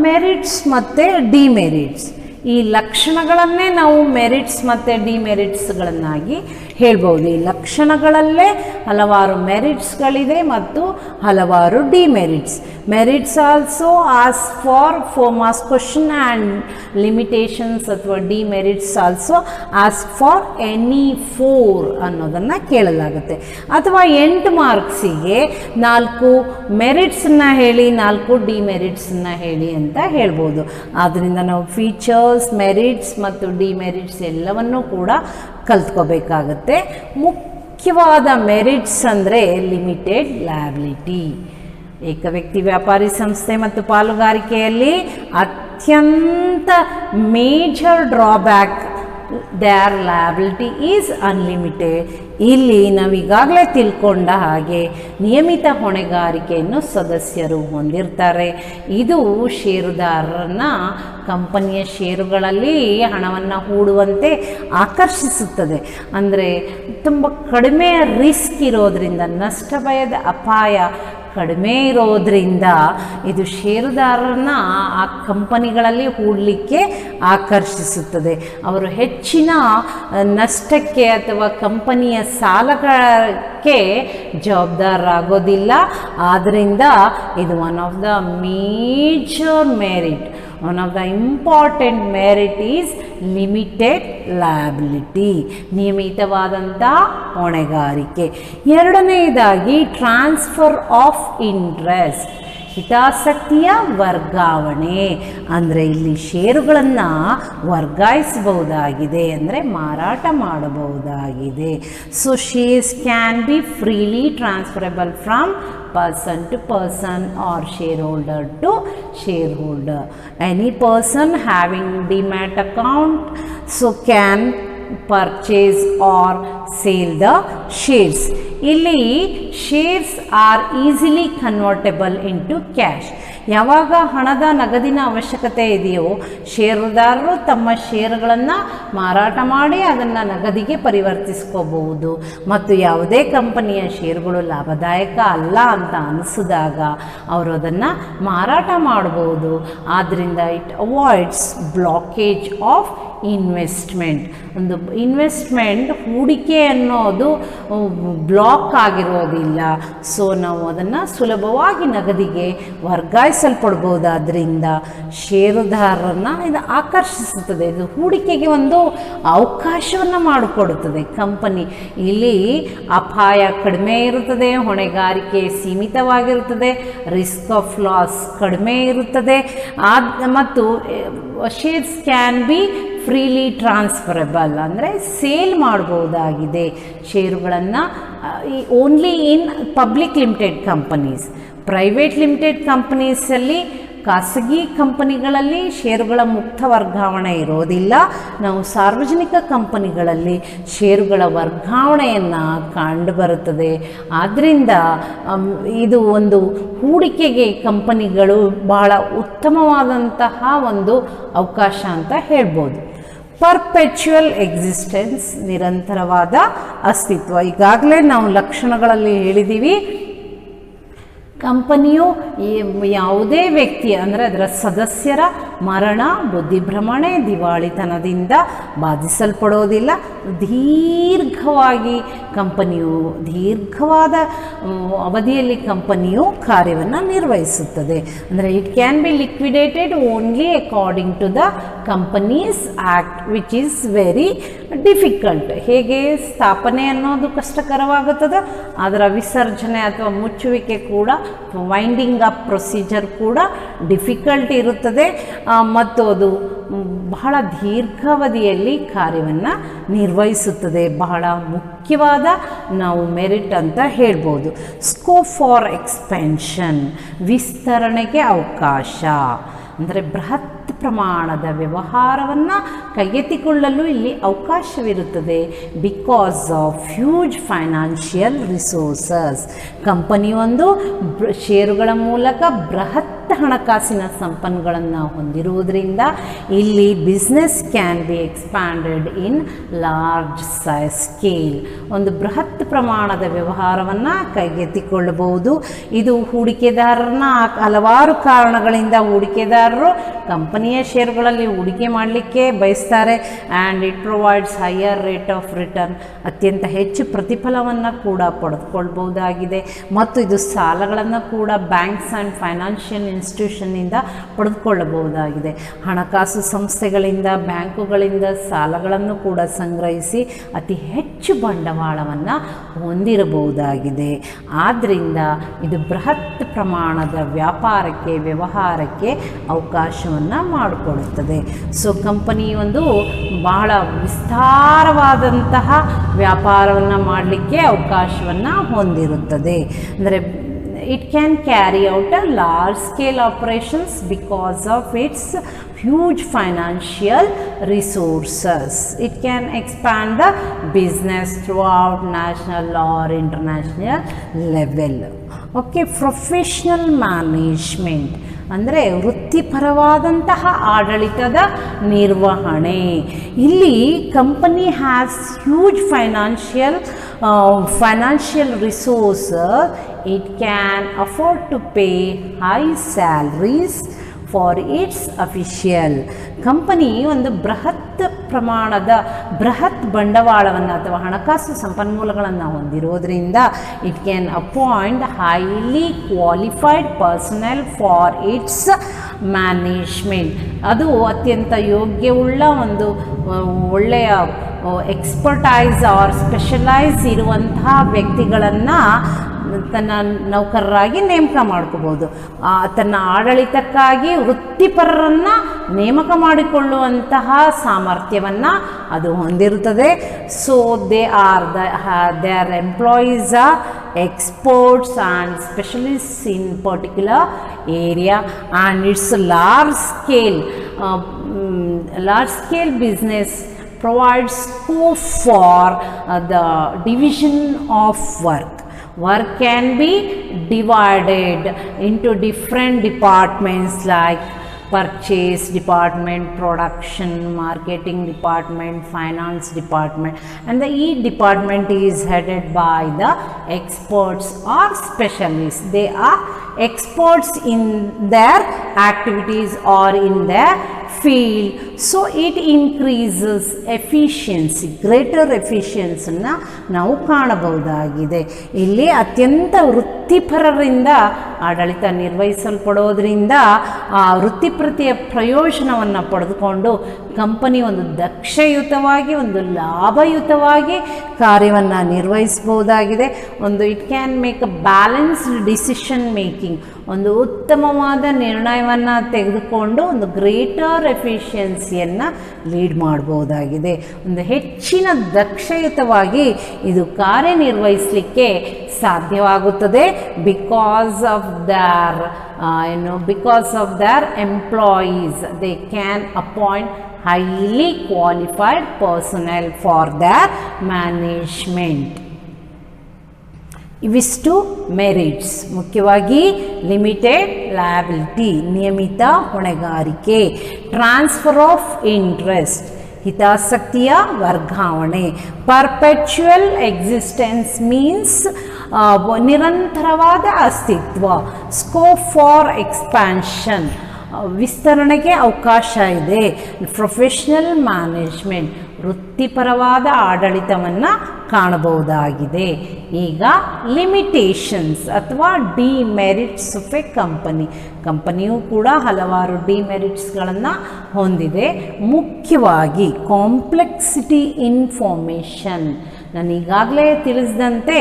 ಮೆರಿಟ್ಸ್ ಮತ್ತು ಡಿಮೆರಿಟ್ಸ್. ಈ ಲಕ್ಷಣಗಳನ್ನೇ ನಾವು ಮೆರಿಟ್ಸ್ ಮತ್ತು ಡಿಮೆರಿಟ್ಸ್ಗಳನ್ನಾಗಿ ಹೇಳ್ಬೋದು. ಈ ಲಕ್ಷಣಗಳಲ್ಲೇ ಹಲವಾರು ಮೆರಿಟ್ಸ್ಗಳಿದೆ ಮತ್ತು ಹಲವಾರು demerits. Merits also as for 4 marks question and limitations ಅಥವಾ demerits also as for any 4 ಅನ್ನೋದನ್ನು ಕೇಳಲಾಗುತ್ತೆ. ಅಥವಾ 8 ಮಾರ್ಕ್ಸಿಗೆ 4 ಮೆರಿಟ್ಸನ್ನು ಹೇಳಿ 4 ಡಿಮೆರಿಟ್ಸನ್ನು ಹೇಳಿ ಅಂತ ಹೇಳ್ಬೋದು. ಆದ್ದರಿಂದ ನಾವು ಫೀಚರ್ಸ್, ಮೆರಿಟ್ಸ್ ಮತ್ತು ಡಿಮೆರಿಟ್ಸ್ ಎಲ್ಲವನ್ನೂ ಕೂಡ ಕಲ್ತ್ಕೋಬೇಕಾಗತ್ತೆ. ಮುಖ್ಯವಾದ ಮೆರಿಟ್ಸ್ ಅಂದರೆ ಲಿಮಿಟೆಡ್ ಲಯಬಿಲಿಟಿ. ಏಕವ್ಯಕ್ತಿ ವ್ಯಾಪಾರಿ ಸಂಸ್ಥೆ ಮತ್ತು ಪಾಲುಗಾರಿಕೆಯಲ್ಲಿ ಅತ್ಯಂತ major drawback their liability is unlimited. ಇಲ್ಲಿ ನಾವೀಗಾಗಲೇ ತಿಳ್ಕೊಂಡ ಹಾಗೆ ನಿಯಮಿತ ಹೊಣೆಗಾರಿಕೆಯನ್ನು ಸದಸ್ಯರು ಹೊಂದಿರ್ತಾರೆ. ಇದು ಷೇರುದಾರರನ್ನ ಕಂಪನಿಯ ಷೇರುಗಳಲ್ಲಿ ಹಣವನ್ನು ಹೂಡುವಂತೆ ಆಕರ್ಷಿಸುತ್ತದೆ. ಅಂದರೆ ತುಂಬ ಕಡಿಮೆ ರಿಸ್ಕ್ ಇರೋದರಿಂದ, ನಷ್ಟ ಭಯದ ಅಪಾಯ ಕಡಿಮೆ ಇರೋದರಿಂದ ಇದು ಷೇರುದಾರರನ್ನ ಆ ಕಂಪನಿಗಳಲ್ಲಿ ಹೂಡಲಿಕ್ಕೆ ಆಕರ್ಷಿಸುತ್ತದೆ. ಅವರು ಹೆಚ್ಚಿನ ನಷ್ಟಕ್ಕೆ ಅಥವಾ ಕಂಪನಿಯ ಸಾಲಕ್ಕೆ ಜವಾಬ್ದಾರರಾಗೋದಿಲ್ಲ. ಆದ್ದರಿಂದ ಇದು one of the major merit. One of the important merit is limited liability, ನಿಯಮಿತವಾದಂಥ ಹೊಣೆಗಾರಿಕೆ. ಎರಡನೆಯದಾಗಿ ಟ್ರಾನ್ಸ್ಫರ್ ಆಫ್ ಇಂಟ್ರೆಸ್ಟ್, ಹಿತಾಸಕ್ತಿಯ ವರ್ಗಾವಣೆ. ಅಂದರೆ ಇಲ್ಲಿ ಷೇರುಗಳನ್ನು ವರ್ಗಾಯಿಸಬಹುದಾಗಿದೆ, ಅಂದರೆ ಮಾರಾಟ ಮಾಡಬಹುದಾಗಿದೆ. So shares can be freely transferable from person to person or shareholder to shareholder. Any person having demat account so can purchase or sell the shares. ಇಲ್ಲಿ shares are easily convertible into cash. ಯಾವಾಗ ಹಣದ ನಗದಿನ ಅವಶ್ಯಕತೆ ಇದೆಯೋ ಷೇರುದಾರರು ತಮ್ಮ ಷೇರುಗಳನ್ನು ಮಾರಾಟ ಮಾಡಿ ಅದನ್ನು ನಗದಿಗೆ ಪರಿವರ್ತಿಸ್ಕೋಬಹುದು. ಮತ್ತು ಯಾವುದೇ ಕಂಪನಿಯ ಷೇರುಗಳು ಲಾಭದಾಯಕ ಅಲ್ಲ ಅಂತ ಅನಿಸಿದಾಗ ಅವರು ಅದನ್ನು ಮಾರಾಟ ಮಾಡಬಹುದು. ಆದ್ದರಿಂದ it avoids blockage of investment. ಒಂದು ಇನ್ವೆಸ್ಟ್ಮೆಂಟ್ ಹೂಡಿಕೆ ಅನ್ನೋದು ಬ್ಲಾಕ್ ಆಗಿರೋದಿಲ್ಲ. ಸೊ ನಾವು ಅದನ್ನು ಸುಲಭವಾಗಿ ನಗದಿಗೆ ವರ್ಗಾಯಿಸಲ್ಪಡ್ಬೋದಾದ್ರಿಂದ ಷೇರುದಾರರನ್ನು ಇದು ಆಕರ್ಷಿಸುತ್ತದೆ. ಇದು ಹೂಡಿಕೆಗೆ ಒಂದು ಅವಕಾಶವನ್ನು ಮಾಡಿಕೊಡುತ್ತದೆ ಕಂಪನಿ. ಇಲ್ಲಿ ಅಪಾಯ ಕಡಿಮೆ ಇರುತ್ತದೆ, ಹೊಣೆಗಾರಿಕೆ ಸೀಮಿತವಾಗಿರುತ್ತದೆ, ರಿಸ್ಕ್ ಆಫ್ ಲಾಸ್ ಕಡಿಮೆ ಇರುತ್ತದೆ. ಮತ್ತು shares can be freely transferable, ಅಂದರೆ ಸೇಲ್ ಮಾಡಬಹುದಾಗಿದೆ ಷೇರುಗಳನ್ನು. Only in public limited companies. Private limited ಕಂಪನೀಸಲ್ಲಿ, ಖಾಸಗಿ ಕಂಪನಿಗಳಲ್ಲಿ ಷೇರುಗಳ ಮುಕ್ತ ವರ್ಗಾವಣೆ ಇರೋದಿಲ್ಲ. ನಾವು ಸಾರ್ವಜನಿಕ ಕಂಪನಿಗಳಲ್ಲಿ ಷೇರುಗಳ ವರ್ಗಾವಣೆಯನ್ನು ಕಂಡುಬರುತ್ತದೆ. ಆದ್ದರಿಂದ ಇದು ಒಂದು ಹೂಡಿಕೆಗೆ ಕಂಪನಿಗಳು ಬಹಳ ಉತ್ತಮವಾದಂತಹ ಒಂದು ಅವಕಾಶ ಅಂತ ಹೇಳ್ಬೋದು. ಪರ್ಪೆಚುವಲ್ ಎಕ್ಸಿಸ್ಟೆನ್ಸ್, ನಿರಂತರವಾದ ಅಸ್ತಿತ್ವ. ಈಗಾಗಲೇ ನಾವು ಲಕ್ಷಣಗಳಲ್ಲಿ ಹೇಳಿದ್ದೀವಿ. ಕಂಪನಿಯು ಯಾವುದೇ ವ್ಯಕ್ತಿ ಅಂದರೆ ಅದರ ಸದಸ್ಯರ ಮರಣ, ಬುದ್ಧಿಭ್ರಮಣೆ, ದಿವಾಳಿತನದಿಂದ ಬಾಧಿಸಲ್ಪಡೋದಿಲ್ಲ. ದೀರ್ಘವಾದ ಅವಧಿಯಲ್ಲಿ ಕಂಪನಿಯು ಕಾರ್ಯವನ್ನು ನಿರ್ವಹಿಸುತ್ತದೆ. ಅಂದರೆ it can be liquidated only according to the companies act which is very difficult. ಹೇಗೆ ಸ್ಥಾಪನೆ ಅನ್ನೋದು ಕಷ್ಟಕರವಾಗುತ್ತದೆ, ಅದರ ವಿಸರ್ಜನೆ ಅಥವಾ ಮುಚ್ಚುವಿಕೆ ಕೂಡ, ವೈಂಡಿಂಗ್ ಅಪ್ ಪ್ರೊಸೀಜರ್ ಕೂಡ ಡಿಫಿಕಲ್ಟ್ ಇರುತ್ತದೆ. ಮತ್ತು ಅದು ಬಹಳ ದೀರ್ಘಾವಧಿಯಲ್ಲಿ ಕಾರ್ಯವನ್ನು ನಿರ್ವಹಿಸುತ್ತದೆ. ಬಹಳ ಮುಖ್ಯವಾದ ನಾವು ಮೆರಿಟ್ ಅಂತ ಹೇಳ್ಬೋದು. ಸ್ಕೋಪ್ ಫಾರ್ ಎಕ್ಸ್ಪೆನ್ಷನ್, ವಿಸ್ತರಣೆಗೆ ಅವಕಾಶ. ಅಂದರೆ ಬೃಹತ್ ಪ್ರಮಾಣದ ವ್ಯವಹಾರವನ್ನು ಕೈಗೆತ್ತಿಕೊಳ್ಳಲು ಇಲ್ಲಿ ಅವಕಾಶವಿರುತ್ತದೆ. Because of huge financial resources. ಕಂಪನಿಯೊಂದು ಷೇರುಗಳ ಮೂಲಕ ಬೃಹತ್ ಬೃಹತ್ ಹಣಕಾಸಿನ ಸಂಪನ್ನುಗಳನ್ನು ಹೊಂದಿರುವುದರಿಂದ ಇಲ್ಲಿ business can be expanded in large scale. ಒಂದು ಬೃಹತ್ ಪ್ರಮಾಣದ ವ್ಯವಹಾರವನ್ನು ಕೈಗೆತ್ತಿಕೊಳ್ಳಬಹುದು. ಇದು ಹೂಡಿಕೆದಾರರನ್ನ ಹಲವಾರು ಕಾರಣಗಳಿಂದ ಹೂಡಿಕೆದಾರರು ಕಂಪನಿಯ ಷೇರುಗಳಲ್ಲಿ ಹೂಡಿಕೆ ಮಾಡಲಿಕ್ಕೆ ಬಯಸ್ತಾರೆ. And it provides higher rate of return, ಅತ್ಯಂತ ಹೆಚ್ಚು ಪ್ರತಿಫಲವನ್ನು ಕೂಡ ಪಡೆದುಕೊಳ್ಬಹುದಾಗಿದೆ. ಮತ್ತು ಇದು ಸಾಲಗಳನ್ನು ಕೂಡ ಬ್ಯಾಂಕ್ಸ್ ಆ್ಯಂಡ್ ಫೈನಾನ್ಷಿಯಲ್ ಇನ್ಸ್ಟಿಟ್ಯೂಷನ್ನಿಂದ ಪಡೆದುಕೊಳ್ಳಬಹುದಾಗಿದೆ. ಹಣಕಾಸು ಸಂಸ್ಥೆಗಳಿಂದ ಬ್ಯಾಂಕುಗಳಿಂದ ಸಾಲಗಳನ್ನು ಕೂಡ ಸಂಗ್ರಹಿಸಿ ಅತಿ ಹೆಚ್ಚು ಬಂಡವಾಳವನ್ನು ಹೊಂದಿರಬಹುದಾಗಿದೆ. ಆದ್ದರಿಂದ ಇದು ಬೃಹತ್ ಪ್ರಮಾಣದ ವ್ಯವಹಾರಕ್ಕೆ ಅವಕಾಶವನ್ನು ಮಾಡಿಕೊಡುತ್ತದೆ. ಸೊ ಕಂಪನಿ ಒಂದು ಬಹಳ ವಿಸ್ತಾರವಾದಂತಹ ವ್ಯಾಪಾರವನ್ನು ಮಾಡಲಿಕ್ಕೆ ಅವಕಾಶವನ್ನು ಹೊಂದಿರುತ್ತದೆ. ಅಂದರೆ it can carry out a large scale operations because of its huge financial resources. It can expand the business throughout national or international level. Okay, professional management ಅಂದರೆ ವೃತ್ತಿಪರವಾದಂತಹ ಆಡಳಿತದ ನಿರ್ವಹಣೆ. ಇಲ್ಲಿ company has huge financial resource. It can afford to pay high salaries for its official. Company ಒಂದು ಬೃಹತ್ ಬಂಡವಾಳವನ್ನು ಅಥವಾ ಹಣಕಾಸು ಸಂಪನ್ಮೂಲಗಳನ್ನು ಹೊಂದಿರೋದ್ರಿಂದ it can appoint highly qualified personnel for its management. ಅದು ಅತ್ಯಂತ ಯೋಗ್ಯವುಳ್ಳ ಒಂದು ಒಳ್ಳೆಯ ಎಕ್ಸ್ಪರ್ಟೈಸ್ ಆರ್ ಸ್ಪೆಷಲೈಸ್ ಇರುವಂತಹ ವ್ಯಕ್ತಿಗಳನ್ನು ತನ್ನ ನೌಕರರಾಗಿ ನೇಮಕ ಮಾಡ್ಕೋಬೋದು. ತನ್ನ ಆಡಳಿತಕ್ಕಾಗಿ ವೃತ್ತಿಪರರನ್ನು ನೇಮಕ ಮಾಡಿಕೊಳ್ಳುವಂತಹ ಸಾಮರ್ಥ್ಯವನ್ನು ಅದು ಹೊಂದಿರುತ್ತದೆ. So they are employees R experts and specialists in particular area, and it's a large scale business provides scope for the division of work. Work can be divided into different departments like purchase department, production, marketing department, finance department, and each department is headed by the experts or specialists. They are experts in their activities or in their field. So it increases efficiency, greater efficiency ನ ನಾವು ಕಾಣಬಹುದಾಗಿದೆ. ಇಲ್ಲಿ ಅತ್ಯಂತ ವೃತ್ತಿಪರರಿಂದ ಆಡಳಿತ ನಿರ್ವಹಿಸಲ್ಪಡೋದ್ರಿಂದ ಆ ವೃತ್ತಿಪರತೆಯ ಪ್ರಯೋಜನವನ್ನು ಪಡೆದುಕೊಂಡು ಕಂಪನಿ ಒಂದು ದಕ್ಷಯುತವಾಗಿ ಒಂದು ಲಾಭಯುತವಾಗಿ ಕಾರ್ಯವನ್ನು ನಿರ್ವಹಿಸಬಹುದಾಗಿದೆ. ಒಂದು it can make a balanced decision making, ಒಂದು ಉತ್ತಮವಾದ ನಿರ್ಣಯವನ್ನು ತೆಗೆದುಕೊಂಡು ಒಂದು ಗ್ರೇಟರ್ ಎಫಿಷಿಯನ್ಸಿಯನ್ನು ಲೀಡ್ ಮಾಡಬಹುದಾಗಿದೆ. ಒಂದು ಹೆಚ್ಚಿನ ದಕ್ಷಯುತವಾಗಿ ಇದು ಕಾರ್ಯನಿರ್ವಹಿಸಲಿಕ್ಕೆ ಸಾಧ್ಯವಾಗುತ್ತದೆ. Because of their employees they can appoint highly qualified personnel for their management. ಇವಿಷ್ಟು ಮೆರಿಟ್ಸ್. ಮುಖ್ಯವಾಗಿ ಲಿಮಿಟೆಡ್ ಲಯಬಿಲಿಟಿ, ನಿಯಮಿತ ಹೊಣೆಗಾರಿಕೆ, ಟ್ರಾನ್ಸ್ಫರ್ ಆಫ್ ಇಂಟ್ರೆಸ್ಟ್, ಹಿತಾಸಕ್ತಿಯ ವರ್ಗಾವಣೆ, ಪರ್ಪೆಚುವಲ್ ಎಕ್ಸಿಸ್ಟೆನ್ಸ್ ಮೀನ್ಸ್ ನಿರಂತರವಾದ ಅಸ್ತಿತ್ವ, ಸ್ಕೋಪ್ ಫಾರ್ ಎಕ್ಸ್ಪ್ಯಾನ್ಷನ್ ವಿಸ್ತರಣೆಗೆ ಅವಕಾಶ ಇದೆ, ಪ್ರೊಫೆಷನಲ್ ಮ್ಯಾನೇಜ್ಮೆಂಟ್ ವೃತ್ತಿಪರವಾದ ಆಡಳಿತವನ್ನು ಕಾಣಬಹುದಾಗಿದೆ. ಈಗ ಲಿಮಿಟೇಷನ್ಸ್ ಅಥವಾ ಡಿಮೆರಿಟ್ಸ್ ಆಫ್ ಎ ಕಂಪನಿಯು ಕೂಡ ಹಲವಾರು ಡಿಮೆರಿಟ್ಸ್ಗಳನ್ನು ಹೊಂದಿದೆ. ಮುಖ್ಯವಾಗಿ ಕಾಂಪ್ಲೆಕ್ಸಿಟಿ ಇನ್ಫಾರ್ಮೇಷನ್. ನಾನು ಈಗಾಗಲೇ ತಿಳಿಸಿದಂತೆ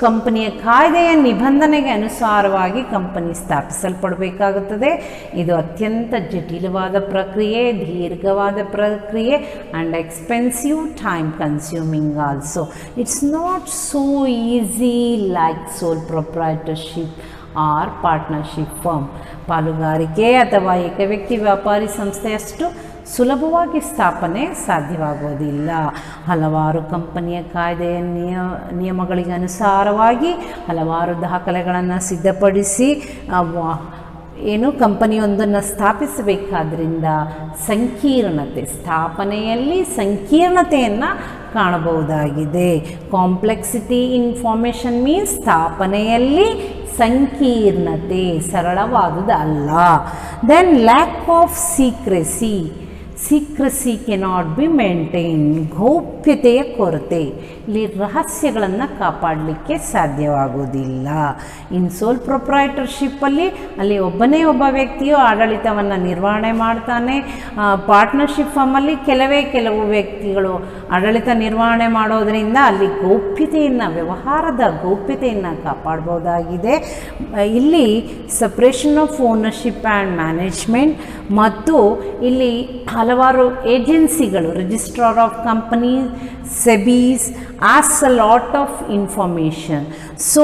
ಕಂಪನಿಯ ಕಾಯ್ದೆಯ ನಿಬಂಧನೆಗೆ ಅನುಸಾರವಾಗಿ ಕಂಪನಿ ಸ್ಥಾಪಿಸಲ್ಪಡಬೇಕಾಗುತ್ತದೆ. ಇದು ಅತ್ಯಂತ ಜಟಿಲವಾದ ಪ್ರಕ್ರಿಯೆ, ದೀರ್ಘವಾದ ಪ್ರಕ್ರಿಯೆ and expensive time consuming also. It's not so easy like sole proprietorship or partnership firm. ಪಾಲುಗಾರಿಕೆ ಅಥವಾ ಏಕವ್ಯಕ್ತಿ ವ್ಯಾಪಾರಿ ಸಂಸ್ಥೆಯಷ್ಟು ಸುಲಭವಾಗಿ ಸ್ಥಾಪನೆ ಸಾಧ್ಯವಾಗುವುದಿಲ್ಲ. ಹಲವಾರು ಕಂಪನಿಯ ಕಾಯ್ದೆಯ ನಿಯಮಗಳಿಗೆ ಅನುಸಾರವಾಗಿ ಹಲವಾರು ದಾಖಲೆಗಳನ್ನು ಸಿದ್ಧಪಡಿಸಿ ಏನು ಕಂಪನಿಯೊಂದನ್ನು ಸ್ಥಾಪಿಸಬೇಕಾದ್ರಿಂದ ಸಂಕೀರ್ಣತೆ, ಸ್ಥಾಪನೆಯಲ್ಲಿ ಸಂಕೀರ್ಣತೆಯನ್ನು ಕಾಣಬಹುದಾಗಿದೆ. ಕಾಂಪ್ಲೆಕ್ಸಿಟಿ ಇನ್ಫಾರ್ಮೇಷನ್ ಮೀನ್ಸ್ ಸ್ಥಾಪನೆಯಲ್ಲಿ ಸಂಕೀರ್ಣತೆ, ಸರಳವಾದುದು ಅಲ್ಲ. Then lack of secrecy, secrecy cannot be maintain, ಗೌಪ್ಯತೆಯ ಕೊರತೆ, ಇಲ್ಲಿ ರಹಸ್ಯಗಳನ್ನು ಕಾಪಾಡಲಿಕ್ಕೆ ಸಾಧ್ಯವಾಗುವುದಿಲ್ಲ. ಇನ್ ಸೋಲ್ ಪ್ರೊಪ್ರೈಟರ್ಶಿಪ್ಪಲ್ಲಿ ಅಲ್ಲಿ ಒಬ್ಬ ವ್ಯಕ್ತಿಯು ಆಡಳಿತವನ್ನು ನಿರ್ವಹಣೆ ಮಾಡ್ತಾನೆ. ಪಾರ್ಟ್ನರ್ಶಿಪ್ ಫಾರ್ಮಲ್ಲಿ ಕೆಲವು ವ್ಯಕ್ತಿಗಳು ಆಡಳಿತ ನಿರ್ವಹಣೆ ಮಾಡೋದರಿಂದ ಅಲ್ಲಿ ಗೌಪ್ಯತೆಯನ್ನು, ವ್ಯವಹಾರದ ಗೌಪ್ಯತೆಯನ್ನು ಕಾಪಾಡ್ಬೋದಾಗಿದೆ. ಇಲ್ಲಿ separation of ownership and management ಮತ್ತು ಇಲ್ಲಿ ಹಲವಾರು ಏಜೆನ್ಸಿಗಳು, registrar of companies, SEBI's asks a lot of information, so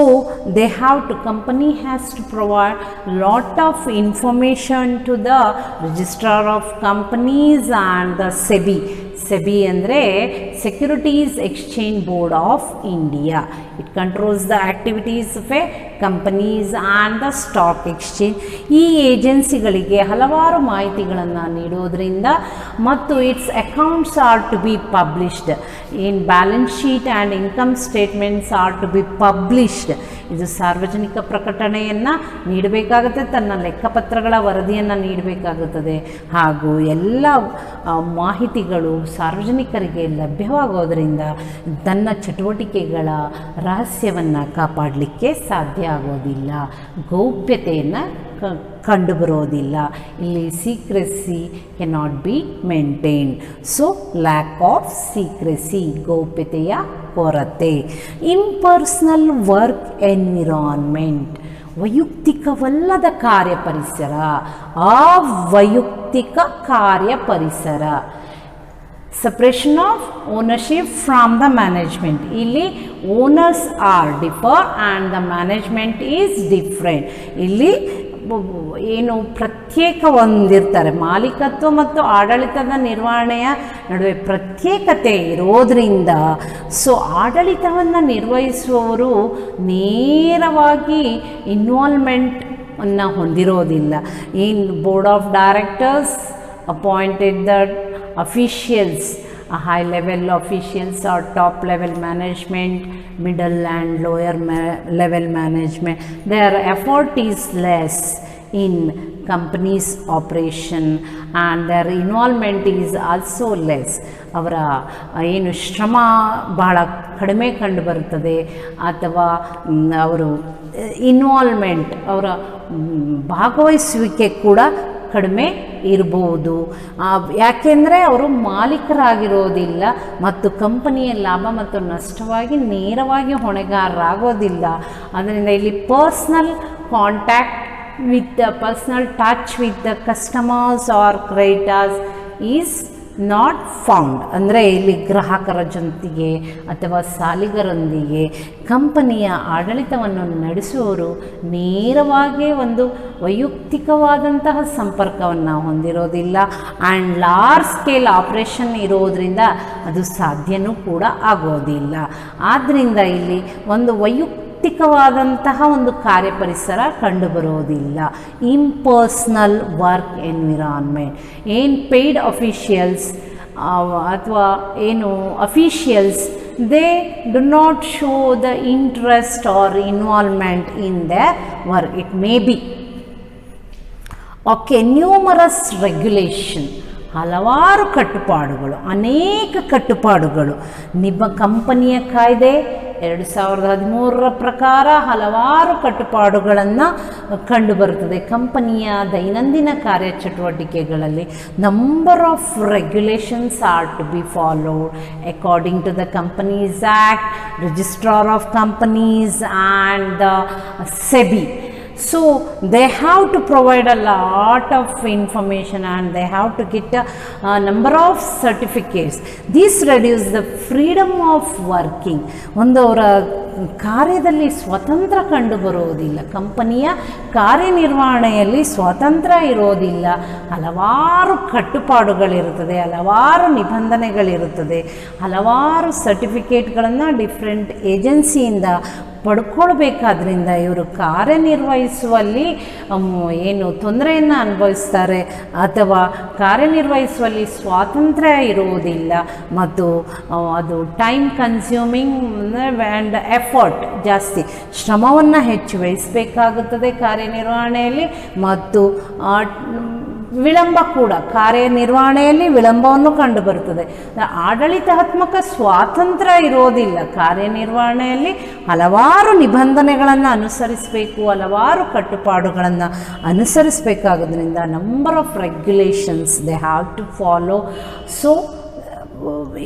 they have to, company has to provide lot of information to the registrar of companies and the SEBI. SEBI ಅಂದರೆ Securities Exchange Board of India. It controls the activities of a companies and the stock exchange. ಈ ಏಜೆನ್ಸಿಗಳಿಗೆ ಹಲವಾರು ಮಾಹಿತಿಗಳನ್ನು ನೀಡೋದ್ರಿಂದ ಮತ್ತು its accounts are to be published in balance sheet and income statements are to be published. ಇದು ಸಾರ್ವಜನಿಕ ಪ್ರಕಟಣೆಯನ್ನು ನೀಡಬೇಕಾಗುತ್ತೆ, ತನ್ನ ಲೆಕ್ಕಪತ್ರಗಳ ವರದಿಯನ್ನು ನೀಡಬೇಕಾಗುತ್ತದೆ, ಹಾಗೂ ಎಲ್ಲ ಮಾಹಿತಿಗಳು ಸಾರ್ವಜನಿಕರಿಗೆ ಲಭ್ಯವಾಗೋದರಿಂದ ತನ್ನ ಚಟುವಟಿಕೆಗಳ ರಹಸ್ಯವನ್ನು ಕಾಪಾಡಲಿಕ್ಕೆ ಸಾಧ್ಯ ಆಗೋದಿಲ್ಲ, ಗೌಪ್ಯತೆಯನ್ನು ಕಂಡುಬರೋದಿಲ್ಲ. ಇಲ್ಲಿ secrecy cannot be maintain. So lack of secrecy, ಗೌಪ್ಯತೆಯ ಕೊರತೆ. ಇಂಪರ್ಸನಲ್ ವರ್ಕ್ ಎನ್ವಿರಾನ್ಮೆಂಟ್, ವೈಯಕ್ತಿಕವಲ್ಲದ ಕಾರ್ಯಪರಿಸರ, ಅವೈಯಕ್ತಿಕ ಕಾರ್ಯಪರಿಸರ. Separation of ownership from the management, ಇಲ್ಲಿ owners are differ and the management is different. ಇಲ್ಲಿ ಏನು ಪ್ರತ್ಯೇಕ ಹೊಂದಿರ್ತಾರೆ, ಮಾಲೀಕತ್ವ ಮತ್ತು ಆಡಳಿತದ ನಿರ್ವಹಣೆಯ ನಡುವೆ ಪ್ರತ್ಯೇಕತೆ ಇರೋದರಿಂದ ಸೊ ಆಡಳಿತವನ್ನು ನಿರ್ವಹಿಸುವವರು ನೇರವಾಗಿ ಇನ್ವಾಲ್ವ್ಮೆಂಟನ್ನು ಹೊಂದಿರೋದಿಲ್ಲ. In board of directors appointed the officials, a high level officials or top level management, middle and lower level management. Their effort is less in company's operation and their involvement is also less. ಅವರ ಏನು ಶ್ರಮ ಬಹಳ ಕಡಿಮೆ ಕಂಡು ಬರುತ್ತದೆ, ಅಥವಾ ಅವರು ಇನ್ವಾಲ್ವ್ಮೆಂಟ್, ಅವರ ಭಾಗವಹಿಸುವಿಕೆ ಕೂಡ ಕಡಿಮೆ ಇರ್ಬೋದು. ಯಾಕೆಂದರೆ ಅವರು ಮಾಲೀಕರಾಗಿರೋದಿಲ್ಲ ಮತ್ತು ಕಂಪನಿಯ ಲಾಭ ಮತ್ತು ನಷ್ಟವಾಗಿ ನೇರವಾಗಿ ಹೊಣೆಗಾರರಾಗೋದಿಲ್ಲ. ಅದರಿಂದ ಇಲ್ಲಿ personal contact with the personal touch with the customers or creditors is not found. ಅಂದರೆ ಇಲ್ಲಿ ಗ್ರಾಹಕರ ಜೊತೆಗೆ ಅಥವಾ ಸಾಲಿಗರೊಂದಿಗೆ ಕಂಪನಿಯ ಆಡಳಿತವನ್ನು ನಡೆಸುವವರು ನೇರವಾಗಿ ಒಂದು ವೈಯಕ್ತಿಕವಾದಂತಹ ಸಂಪರ್ಕವನ್ನು ಹೊಂದಿರೋದಿಲ್ಲ. ಆ್ಯಂಡ್ ಲಾರ್ಜ್ ಸ್ಕೇಲ್ ಆಪ್ರೇಷನ್ ಇರೋದರಿಂದ ಅದು ಸಾಧ್ಯವೂ ಕೂಡ ಆಗೋದಿಲ್ಲ. ಆದ್ದರಿಂದ ಇಲ್ಲಿ ಒಂದು ವೈಯಕ್ತಿಕವಾದಂತಹ ಒಂದು ಕಾರ್ಯಪರಿಸರ ಕಂಡುಬರೋದಿಲ್ಲ. ಇಂಪರ್ಸನಲ್ ವರ್ಕ್ ಎನ್ವಿರಾನ್ಮೆಂಟ್, ಏನು ಪೇಯ್ಡ್ ಅಫಿಷಿಯಲ್ಸ್ ಅಥವಾ ಏನು officials, they do not show the interest or involvement in their work. It may be okay. Numerous regulation, ಹಲವಾರು ಕಟ್ಟುಪಾಡುಗಳು, ಅನೇಕ ಕಟ್ಟುಪಾಡುಗಳು. ಕಂಪನಿಯ ಕಾಯ್ದೆ 2013 ಪ್ರಕಾರ ಹಲವಾರು ಕಟ್ಟುಪಾಡುಗಳನ್ನು ಕಂಡುಬರುತ್ತದೆ. ಕಂಪನಿಯ ದೈನಂದಿನ ಕಾರ್ಯಚಟುವಟಿಕೆಗಳಲ್ಲಿ number of regulations are to be followed according to the companies Act, registrar of companies and the SEBI. So they have to provide a lot of information and they have to get a number of certificates. This reduce the freedom of working. ಒಂದು ಅವರ ಕಾರ್ಯದಲ್ಲಿ ಸ್ವತಂತ್ರ ಕಂಡು ಬರೋದಿಲ್ಲ, ಕಂಪನಿಯ ಕಾರ್ಯನಿರ್ವಹಣೆಯಲ್ಲಿ ಸ್ವತಂತ್ರ ಇರೋದಿಲ್ಲ. ಹಲವಾರು ಕಟ್ಟುಪಾಡುಗಳಿರುತ್ತದೆ, ಹಲವಾರು ನಿಬಂಧನೆಗಳಿರುತ್ತದೆ, ಹಲವಾರು ಸರ್ಟಿಫಿಕೇಟ್ಗಳನ್ನು ಡಿಫ್ರೆಂಟ್ ಏಜೆನ್ಸಿಯಿಂದ ಪಡ್ಕೊಳ್ಬೇಕಾದ್ರಿಂದ ಇವರು ಕಾರ್ಯನಿರ್ವಹಿಸುವಲ್ಲಿ ಏನು ತೊಂದರೆಯನ್ನು ಅನುಭವಿಸ್ತಾರೆ ಅಥವಾ ಕಾರ್ಯನಿರ್ವಹಿಸುವಲ್ಲಿ ಸ್ವಾತಂತ್ರ್ಯ ಇರುವುದಿಲ್ಲ ಮತ್ತು ಅದು ಟೈಮ್ ಕನ್ಸ್ಯೂಮಿಂಗ್ ಆ್ಯಂಡ್ ಎಫರ್ಟ್ ಜಾಸ್ತಿ ಶ್ರಮವನ್ನು ಹೆಚ್ಚು ವಹಿಸಬೇಕಾಗುತ್ತದೆ ಕಾರ್ಯನಿರ್ವಹಣೆಯಲ್ಲಿ ಮತ್ತು ವಿಳಂಬ ಕೂಡ ಕಾರ್ಯನಿರ್ವಹಣೆಯಲ್ಲಿ ವಿಳಂಬವನ್ನು ಕಂಡುಬರುತ್ತದೆ. ಆಡಳಿತಾತ್ಮಕ ಸ್ವಾತಂತ್ರ್ಯ ಇರೋದಿಲ್ಲ. ಕಾರ್ಯನಿರ್ವಹಣೆಯಲ್ಲಿ ಹಲವಾರು ನಿಬಂಧನೆಗಳನ್ನು ಅನುಸರಿಸಬೇಕು, ಹಲವಾರು ಕಟ್ಟುಪಾಡುಗಳನ್ನು ಅನುಸರಿಸಬೇಕಾಗೋದ್ರಿಂದ number of regulations they have to follow. So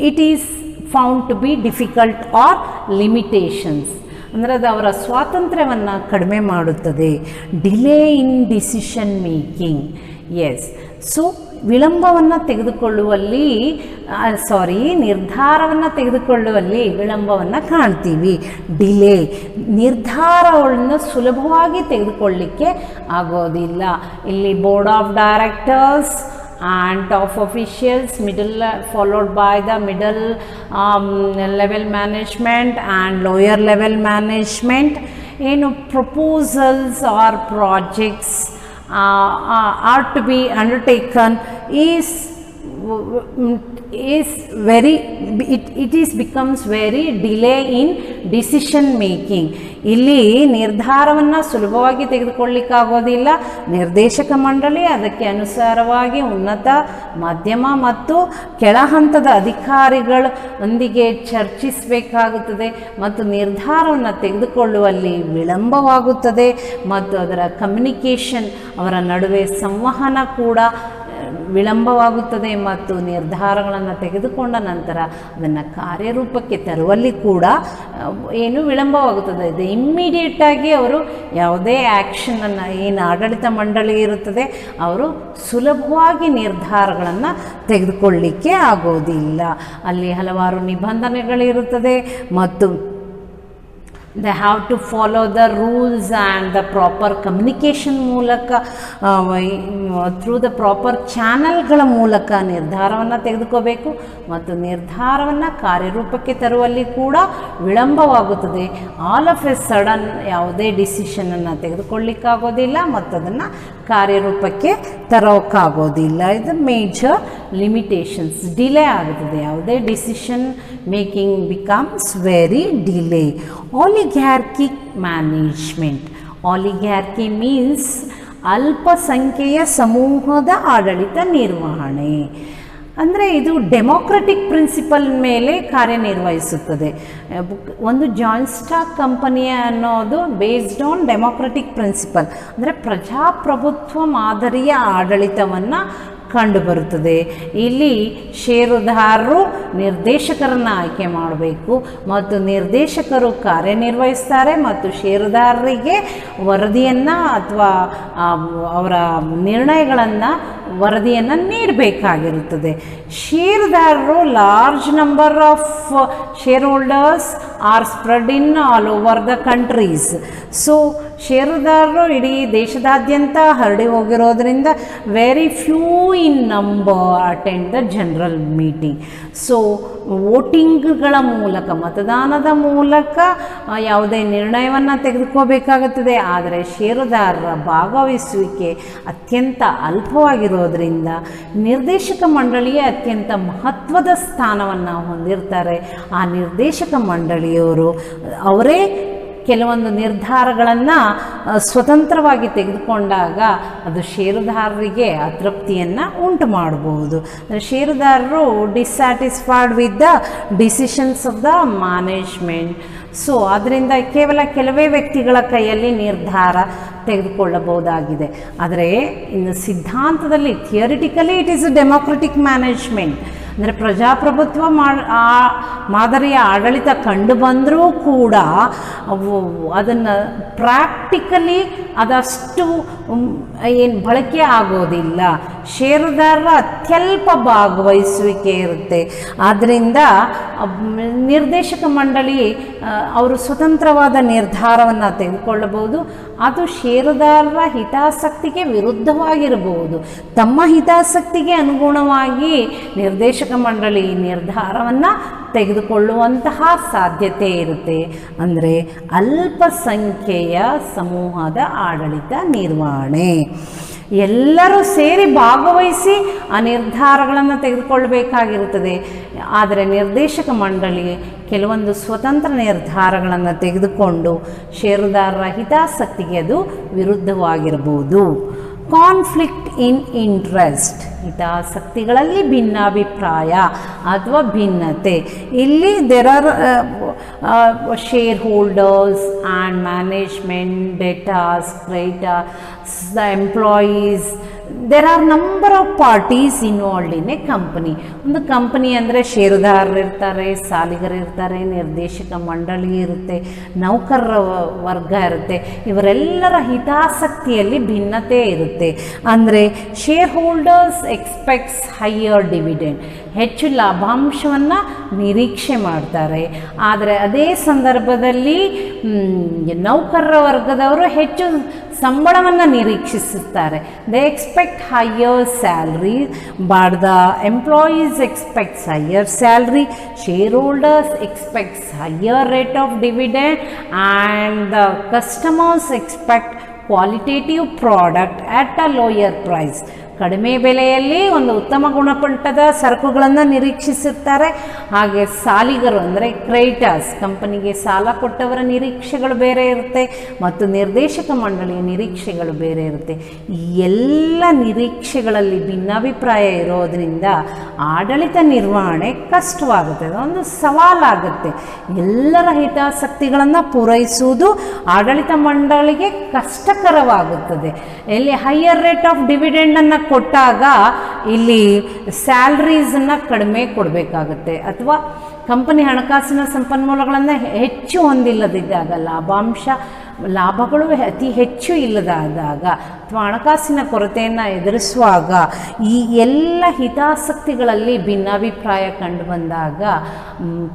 it is found to be difficult or limitations ಅಂದರೆ ಅದು ಅವರ ಸ್ವಾತಂತ್ರ್ಯವನ್ನು ಕಡಿಮೆ ಮಾಡುತ್ತದೆ. Delay in decision making. Yes, so ವಿಳಂಬವನ್ನು ತೆಗೆದುಕೊಳ್ಳುವಲ್ಲಿ ನಿರ್ಧಾರವನ್ನು ತೆಗೆದುಕೊಳ್ಳುವಲ್ಲಿ ವಿಳಂಬವನ್ನು ಕಾಣ್ತೀವಿ. ಡಿಲೇ, ನಿರ್ಧಾರವನ್ನು ಸುಲಭವಾಗಿ ತೆಗೆದುಕೊಳ್ಳಲಿಕ್ಕೆ ಆಗೋದಿಲ್ಲ. ಇಲ್ಲಿ board of directors and top officials, followed by the middle level management and lower level management. Proposals or projects are to be undertaken becomes very delay in decision making. ಇಲ್ಲಿ ನಿರ್ಧಾರವನ್ನು ಸುಲಭವಾಗಿ ತೆಗೆದುಕೊಳ್ಳಿಕ್ಕಾಗೋದಿಲ್ಲ. ನಿರ್ದೇಶಕ ಮಂಡಳಿ ಅದಕ್ಕೆ ಅನುಸಾರವಾಗಿ ಉನ್ನತ, ಮಧ್ಯಮ ಮತ್ತು ಕೆಳ ಹಂತದ ಅಧಿಕಾರಿಗಳೊಂದಿಗೆ ಚರ್ಚಿಸಬೇಕಾಗುತ್ತದೆ ಮತ್ತು ನಿರ್ಧಾರವನ್ನು ತೆಗೆದುಕೊಳ್ಳುವಲ್ಲಿ ವಿಳಂಬವಾಗುತ್ತದೆ ಮತ್ತು ಅದರ ಕಮ್ಯುನಿಕೇಷನ್, ಅವರ ನಡುವೆ ಸಂವಹನ ಕೂಡ ವಿಳಂಬವಾಗುತ್ತದೆ ಮತ್ತು ನಿರ್ಧಾರಗಳನ್ನು ತೆಗೆದುಕೊಂಡ ನಂತರ ಅದನ್ನು ಕಾರ್ಯರೂಪಕ್ಕೆ ತರುವಲ್ಲಿ ಕೂಡ ವಿಳಂಬವಾಗುತ್ತದೆ. ಇದು ಇಮ್ಮಿಡಿಯೇಟಾಗಿ ಅವರು ಯಾವುದೇ ಆ್ಯಕ್ಷನನ್ನು ಆಡಳಿತ ಮಂಡಳಿ ಇರುತ್ತದೆ ಅವರು ಸುಲಭವಾಗಿ ನಿರ್ಧಾರಗಳನ್ನು ತೆಗೆದುಕೊಳ್ಳಲಿಕ್ಕೆ ಆಗೋದಿಲ್ಲ. ಅಲ್ಲಿ ಹಲವಾರು ನಿಬಂಧನೆಗಳಿರುತ್ತದೆ ಮತ್ತು they have to follow the rules and the proper communication ಮೂಲಕ ಥ್ರೂ ದ ಪ್ರಾಪರ್ ಚಾನಲ್ಗಳ ಮೂಲಕ ನಿರ್ಧಾರವನ್ನು ತೆಗೆದುಕೋಬೇಕು ಮತ್ತು ನಿರ್ಧಾರವನ್ನು ಕಾರ್ಯರೂಪಕ್ಕೆ ತರುವಲ್ಲಿ ಕೂಡ ವಿಳಂಬವಾಗುತ್ತದೆ. ಆಲ್ ಆಫ್ ಎ ಸಡನ್ ಯಾವುದೇ ಡಿಸಿಷನನ್ನು ತೆಗೆದುಕೊಳ್ಳಿಕ್ಕಾಗೋದಿಲ್ಲ ಮತ್ತು ಅದನ್ನು ಕಾರ್ಯರೂಪಕ್ಕೆ ತರೋಕ್ಕಾಗೋದಿಲ್ಲ. ಇದು ಮೇಜರ್ ಲಿಮಿಟೇಷನ್ಸ್. ಡಿಲೇ ಆಗುತ್ತದೆ. ಯಾವುದೇ decision making becomes very delay. Oligarchic management. Oligarchy means ಅಲ್ಪಸಂಖ್ಯೆಯ ಸಮೂಹದ ಆಡಳಿತ ನಿರ್ವಹಣೆ. ಅಂದರೆ ಇದು ಡೆಮೋಕ್ರೆಟಿಕ್ ಪ್ರಿನ್ಸಿಪಲ್ ಮೇಲೆ ಕಾರ್ಯನಿರ್ವಹಿಸುತ್ತದೆ. ಒಂದು ಜಾಯಿಂಟ್ ಸ್ಟಾಕ್ ಕಂಪನಿ ಅನ್ನೋದು ಬೇಸ್ಡ್ ಆನ್ ಡೆಮೋಕ್ರೆಟಿಕ್ ಪ್ರಿನ್ಸಿಪಲ್ ಅಂದರೆ ಪ್ರಜಾಪ್ರಭುತ್ವ ಮಾದರಿಯ ಆಡಳಿತವನ್ನು ಕಂಡುಬರುತ್ತದೆ. ಇಲ್ಲಿ ಷೇರುದಾರರು ನಿರ್ದೇಶಕರನ್ನು ಆಯ್ಕೆ ಮಾಡಬೇಕು ಮತ್ತು ನಿರ್ದೇಶಕರು ಕಾರ್ಯನಿರ್ವಹಿಸ್ತಾರೆ ಮತ್ತು ಷೇರುದಾರರಿಗೆ ವರದಿಯನ್ನು ಅಥವಾ ಅವರ ನಿರ್ಣಯಗಳನ್ನು ವರದಿಯನ್ನು ನೀಡಬೇಕಾಗಿರುತ್ತದೆ. ಷೇರುದಾರರು large number of share holders are spread in all over the countries. So ಷೇರುದಾರರು ಇಡೀ ದೇಶದಾದ್ಯಂತ ಹರಡಿ ಹೋಗಿರೋದ್ರಿಂದ very few in number attend the general meeting. So ವೋಟಿಂಗ್ಗಳ ಮೂಲಕ, ಮತದಾನದ ಮೂಲಕ ಯಾವುದೇ ನಿರ್ಣಯವನ್ನು ತೆಗೆದುಕೋಬೇಕಾಗುತ್ತದೆ. ಆದರೆ ಷೇರುದಾರರ ಭಾಗವಹಿಸುವಿಕೆ ಅತ್ಯಂತ ಅಲ್ಪವಾಗಿರೋದ್ರಿಂದ ನಿರ್ದೇಶಕ ಮಂಡಳಿಯೇ ಅತ್ಯಂತ ಮಹತ್ವದ ಸ್ಥಾನವನ್ನು ಹೊಂದಿರ್ತಾರೆ. ಆ ನಿರ್ದೇಶಕ ಮಂಡಳಿಯವರು ಅವರೇ ಕೆಲವೊಂದು ನಿರ್ಧಾರಗಳನ್ನು ಸ್ವತಂತ್ರವಾಗಿ ತೆಗೆದುಕೊಂಡಾಗ ಅದು ಷೇರುದಾರರಿಗೆ ಅತೃಪ್ತಿಯನ್ನು ಉಂಟು ಮಾಡಬಹುದು. ಷೇರುದಾರರು dissatisfied with the decisions of the management. So ಅದರಿಂದ ಕೆಲವೇ ವ್ಯಕ್ತಿಗಳ ಕೈಯಲ್ಲಿ ನಿರ್ಧಾರ ತೆಗೆದುಕೊಳ್ಳಬಹುದಾಗಿದೆ. ಆದರೆ ಇನ್ನು ಸಿದ್ಧಾಂತದಲ್ಲಿ theoretically it is a democratic management. ಅಂದರೆ ಪ್ರಜಾಪ್ರಭುತ್ವ ಮಾದರಿಯ ಆಡಳಿತ ಕಂಡು ಬಂದರೂ ಕೂಡ ಅದನ್ನು ಪ್ರಾಕ್ಟಿಕಲಿ ಅದಷ್ಟು ಬಳಕೆ ಆಗೋದಿಲ್ಲ. ಷೇರುದಾರರ ಅತ್ಯಲ್ಪ ಭಾಗವಹಿಸುವಿಕೆ ಇರುತ್ತೆ. ಆದ್ದರಿಂದ ನಿರ್ದೇಶಕ ಮಂಡಳಿ ಅವರು ಸ್ವತಂತ್ರವಾದ ನಿರ್ಧಾರವನ್ನು ತೆಗೆದುಕೊಳ್ಳಬಹುದು. ಅದು ಷೇರುದಾರರ ಹಿತಾಸಕ್ತಿಗೆ ವಿರುದ್ಧವಾಗಿರಬಹುದು. ತಮ್ಮ ಹಿತಾಸಕ್ತಿಗೆ ಅನುಗುಣವಾಗಿ ನಿರ್ದೇಶಕ ಮಂಡಳಿ ನಿರ್ಧಾರವನ್ನು ತೆಗೆದುಕೊಳ್ಳುವಂತಹ ಸಾಧ್ಯತೆ ಇರುತ್ತೆ. ಅಂದರೆ ಅಲ್ಪಸಂಖ್ಯೆಯ ಸಮೂಹದ ಆಡಳಿತ ನಿರ್ವಹಣೆ. ಎಲ್ಲರೂ ಸೇರಿ ಭಾಗವಹಿಸಿ ಆ ನಿರ್ಧಾರಗಳನ್ನು ತೆಗೆದುಕೊಳ್ಳಬೇಕಾಗಿರುತ್ತದೆ. ಆದರೆ ನಿರ್ದೇಶಕ ಮಂಡಳಿ ಕೆಲವೊಂದು ಸ್ವತಂತ್ರ ನಿರ್ಧಾರಗಳನ್ನು ತೆಗೆದುಕೊಂಡು ಷೇರುದಾರರ ಹಿತಾಸಕ್ತಿಗೆ ಅದು ವಿರುದ್ಧವಾಗಿರಬಹುದು. ಕಾನ್ಫ್ಲಿಕ್ಟ್ ಇನ್ ಇಂಟ್ರೆಸ್ಟ್, ಹಿತಾಸಕ್ತಿಗಳಲ್ಲಿ ಭಿನ್ನಾಭಿಪ್ರಾಯ ಅಥವಾ ಭಿನ್ನತೆ. ಇಲ್ಲಿ there are shareholders and management, debtors, creditors, the employees, there are number of parties involved in a company. ಒಂದು ಕಂಪನಿ ಅಂದರೆ ಷೇರುದಾರರು ಇರ್ತಾರೆ, ಸಾಲಿಗರಿರ್ತಾರೆ, ನಿರ್ದೇಶಕ ಮಂಡಳಿ ಇರುತ್ತೆ, ನೌಕರರ ವರ್ಗ ಇರುತ್ತೆ. ಇವರೆಲ್ಲರ ಹಿತಾಸಕ್ತಿಯಲ್ಲಿ ಭಿನ್ನತೆ ಇರುತ್ತೆ. ಅಂದರೆ share holders expects higher dividend, ಹೆಚ್ಚು ಲಾಭಾಂಶವನ್ನು ನಿರೀಕ್ಷೆ ಮಾಡ್ತಾರೆ. ಆದರೆ ಅದೇ ಸಂದರ್ಭದಲ್ಲಿ ನೌಕರರ ವರ್ಗದವರು ಹೆಚ್ಚು ಸಂಬಳವನ್ನು ನಿರೀಕ್ಷಿಸುತ್ತಾರೆ. They expect higher salary, but the employees expects higher salary, share holders expects higher rate of dividend, and the customers expect qualitative product at a lower price. ಕಡಿಮೆ ಬೆಲೆಯಲ್ಲಿ ಒಂದು ಉತ್ತಮ ಗುಣಮಟ್ಟದ ಸರಕುಗಳನ್ನು ನಿರೀಕ್ಷಿಸುತ್ತಾರೆ. ಹಾಗೆ ಸಾಲಿಗರು ಅಂದರೆ ಕ್ರೆಡಿಟರ್ಸ್, ಕಂಪನಿಗೆ ಸಾಲ ಕೊಟ್ಟವರ ನಿರೀಕ್ಷೆಗಳು ಬೇರೆ ಇರುತ್ತೆ ಮತ್ತು ನಿರ್ದೇಶಕ ಮಂಡಳಿಯ ನಿರೀಕ್ಷೆಗಳು ಬೇರೆ ಇರುತ್ತೆ. ಈ ಎಲ್ಲ ನಿರೀಕ್ಷೆಗಳಲ್ಲಿ ಭಿನ್ನಾಭಿಪ್ರಾಯ ಇರೋದರಿಂದ ಆಡಳಿತ ನಿರ್ವಹಣೆ ಕಷ್ಟವಾಗುತ್ತೆ, ಅದೊಂದು ಸವಾಲಾಗುತ್ತೆ. ಎಲ್ಲರ ಹಿತಾಸಕ್ತಿಗಳನ್ನು ಪೂರೈಸುವುದು ಆಡಳಿತ ಮಂಡಳಿಗೆ ಕಷ್ಟಕರವಾಗುತ್ತದೆ. ಇಲ್ಲಿ ಹೈಯರ್ ರೇಟ್ ಆಫ್ ಡಿವಿಡೆಂಡನ್ನು ಕೊಟ್ಟಾಗ ಇಲ್ಲಿ ಸ್ಯಾಲ್ರೀಸನ್ನು ಕಡಿಮೆ ಕೊಡಬೇಕಾಗುತ್ತೆ, ಅಥವಾ ಕಂಪನಿ ಹಣಕಾಸಿನ ಸಂಪನ್ಮೂಲಗಳನ್ನು ಹೆಚ್ಚು ಹೊಂದಿಲ್ಲದಿದ್ದಾಗ, ಲಾಭಗಳು ಅತಿ ಹೆಚ್ಚು ಇಲ್ಲದಾದಾಗ, ಅಥವಾ ಹಣಕಾಸಿನ ಕೊರತೆಯನ್ನು ಎದುರಿಸುವಾಗ, ಈ ಎಲ್ಲ ಹಿತಾಸಕ್ತಿಗಳಲ್ಲಿ ಭಿನ್ನಾಭಿಪ್ರಾಯ ಕಂಡುಬಂದಾಗ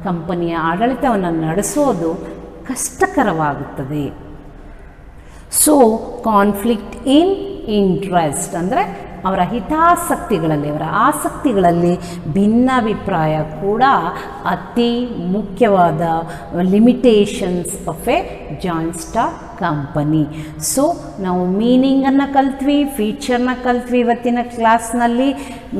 ಕಂಪನಿಯ ಆಡಳಿತವನ್ನು ನಡೆಸೋದು ಕಷ್ಟಕರವಾಗುತ್ತದೆ. ಸೊ ಕಾನ್ಫ್ಲಿಕ್ಟ್ ಇನ್ ಇಂಟ್ರೆಸ್ಟ್ ಅಂದರೆ ಅವರ ಹಿತಾಸಕ್ತಿಗಳಲ್ಲಿ, ಅವರ ಆಸಕ್ತಿಗಳಲ್ಲಿ ಭಿನ್ನಾಭಿಪ್ರಾಯ ಕೂಡ ಅತಿ ಮುಖ್ಯವಾದ limitations of A joint stock company. So ನಾವು ಮೀನಿಂಗನ್ನು ಕಲ್ತ್ವಿ, ಫೀಚರ್ನ ಕಲ್ತ್ವಿ ಇವತ್ತಿನ ಕ್ಲಾಸ್ನಲ್ಲಿ,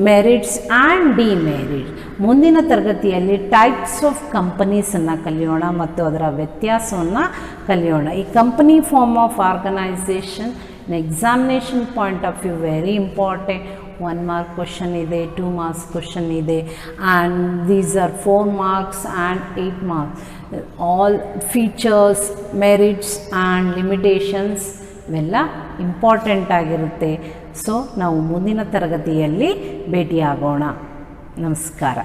ಮೆರಿಟ್ಸ್ ಆ್ಯಂಡ್ ಡಿಮೆರಿಟ್ಸ್. ಮುಂದಿನ ತರಗತಿಯಲ್ಲಿ ಟೈಪ್ಸ್ ಆಫ್ ಕಂಪನೀಸನ್ನು ಕಲಿಯೋಣ ಮತ್ತು ಅದರ ವ್ಯತ್ಯಾಸವನ್ನು ಕಲಿಯೋಣ. ಈ company form of organisation examination point of view very important. 1 mark question ಇದೆ, 2 marks question ಇದೆ, and these are 4 marks and 8 marks. All features, merits and limitations ಇವೆಲ್ಲ ಇಂಪಾರ್ಟೆಂಟ್ ಆಗಿರುತ್ತೆ. ಸೊ ನಾವು ಮುಂದಿನ ತರಗತಿಯಲ್ಲಿ ಭೇಟಿಯಾಗೋಣ. ನಮಸ್ಕಾರ.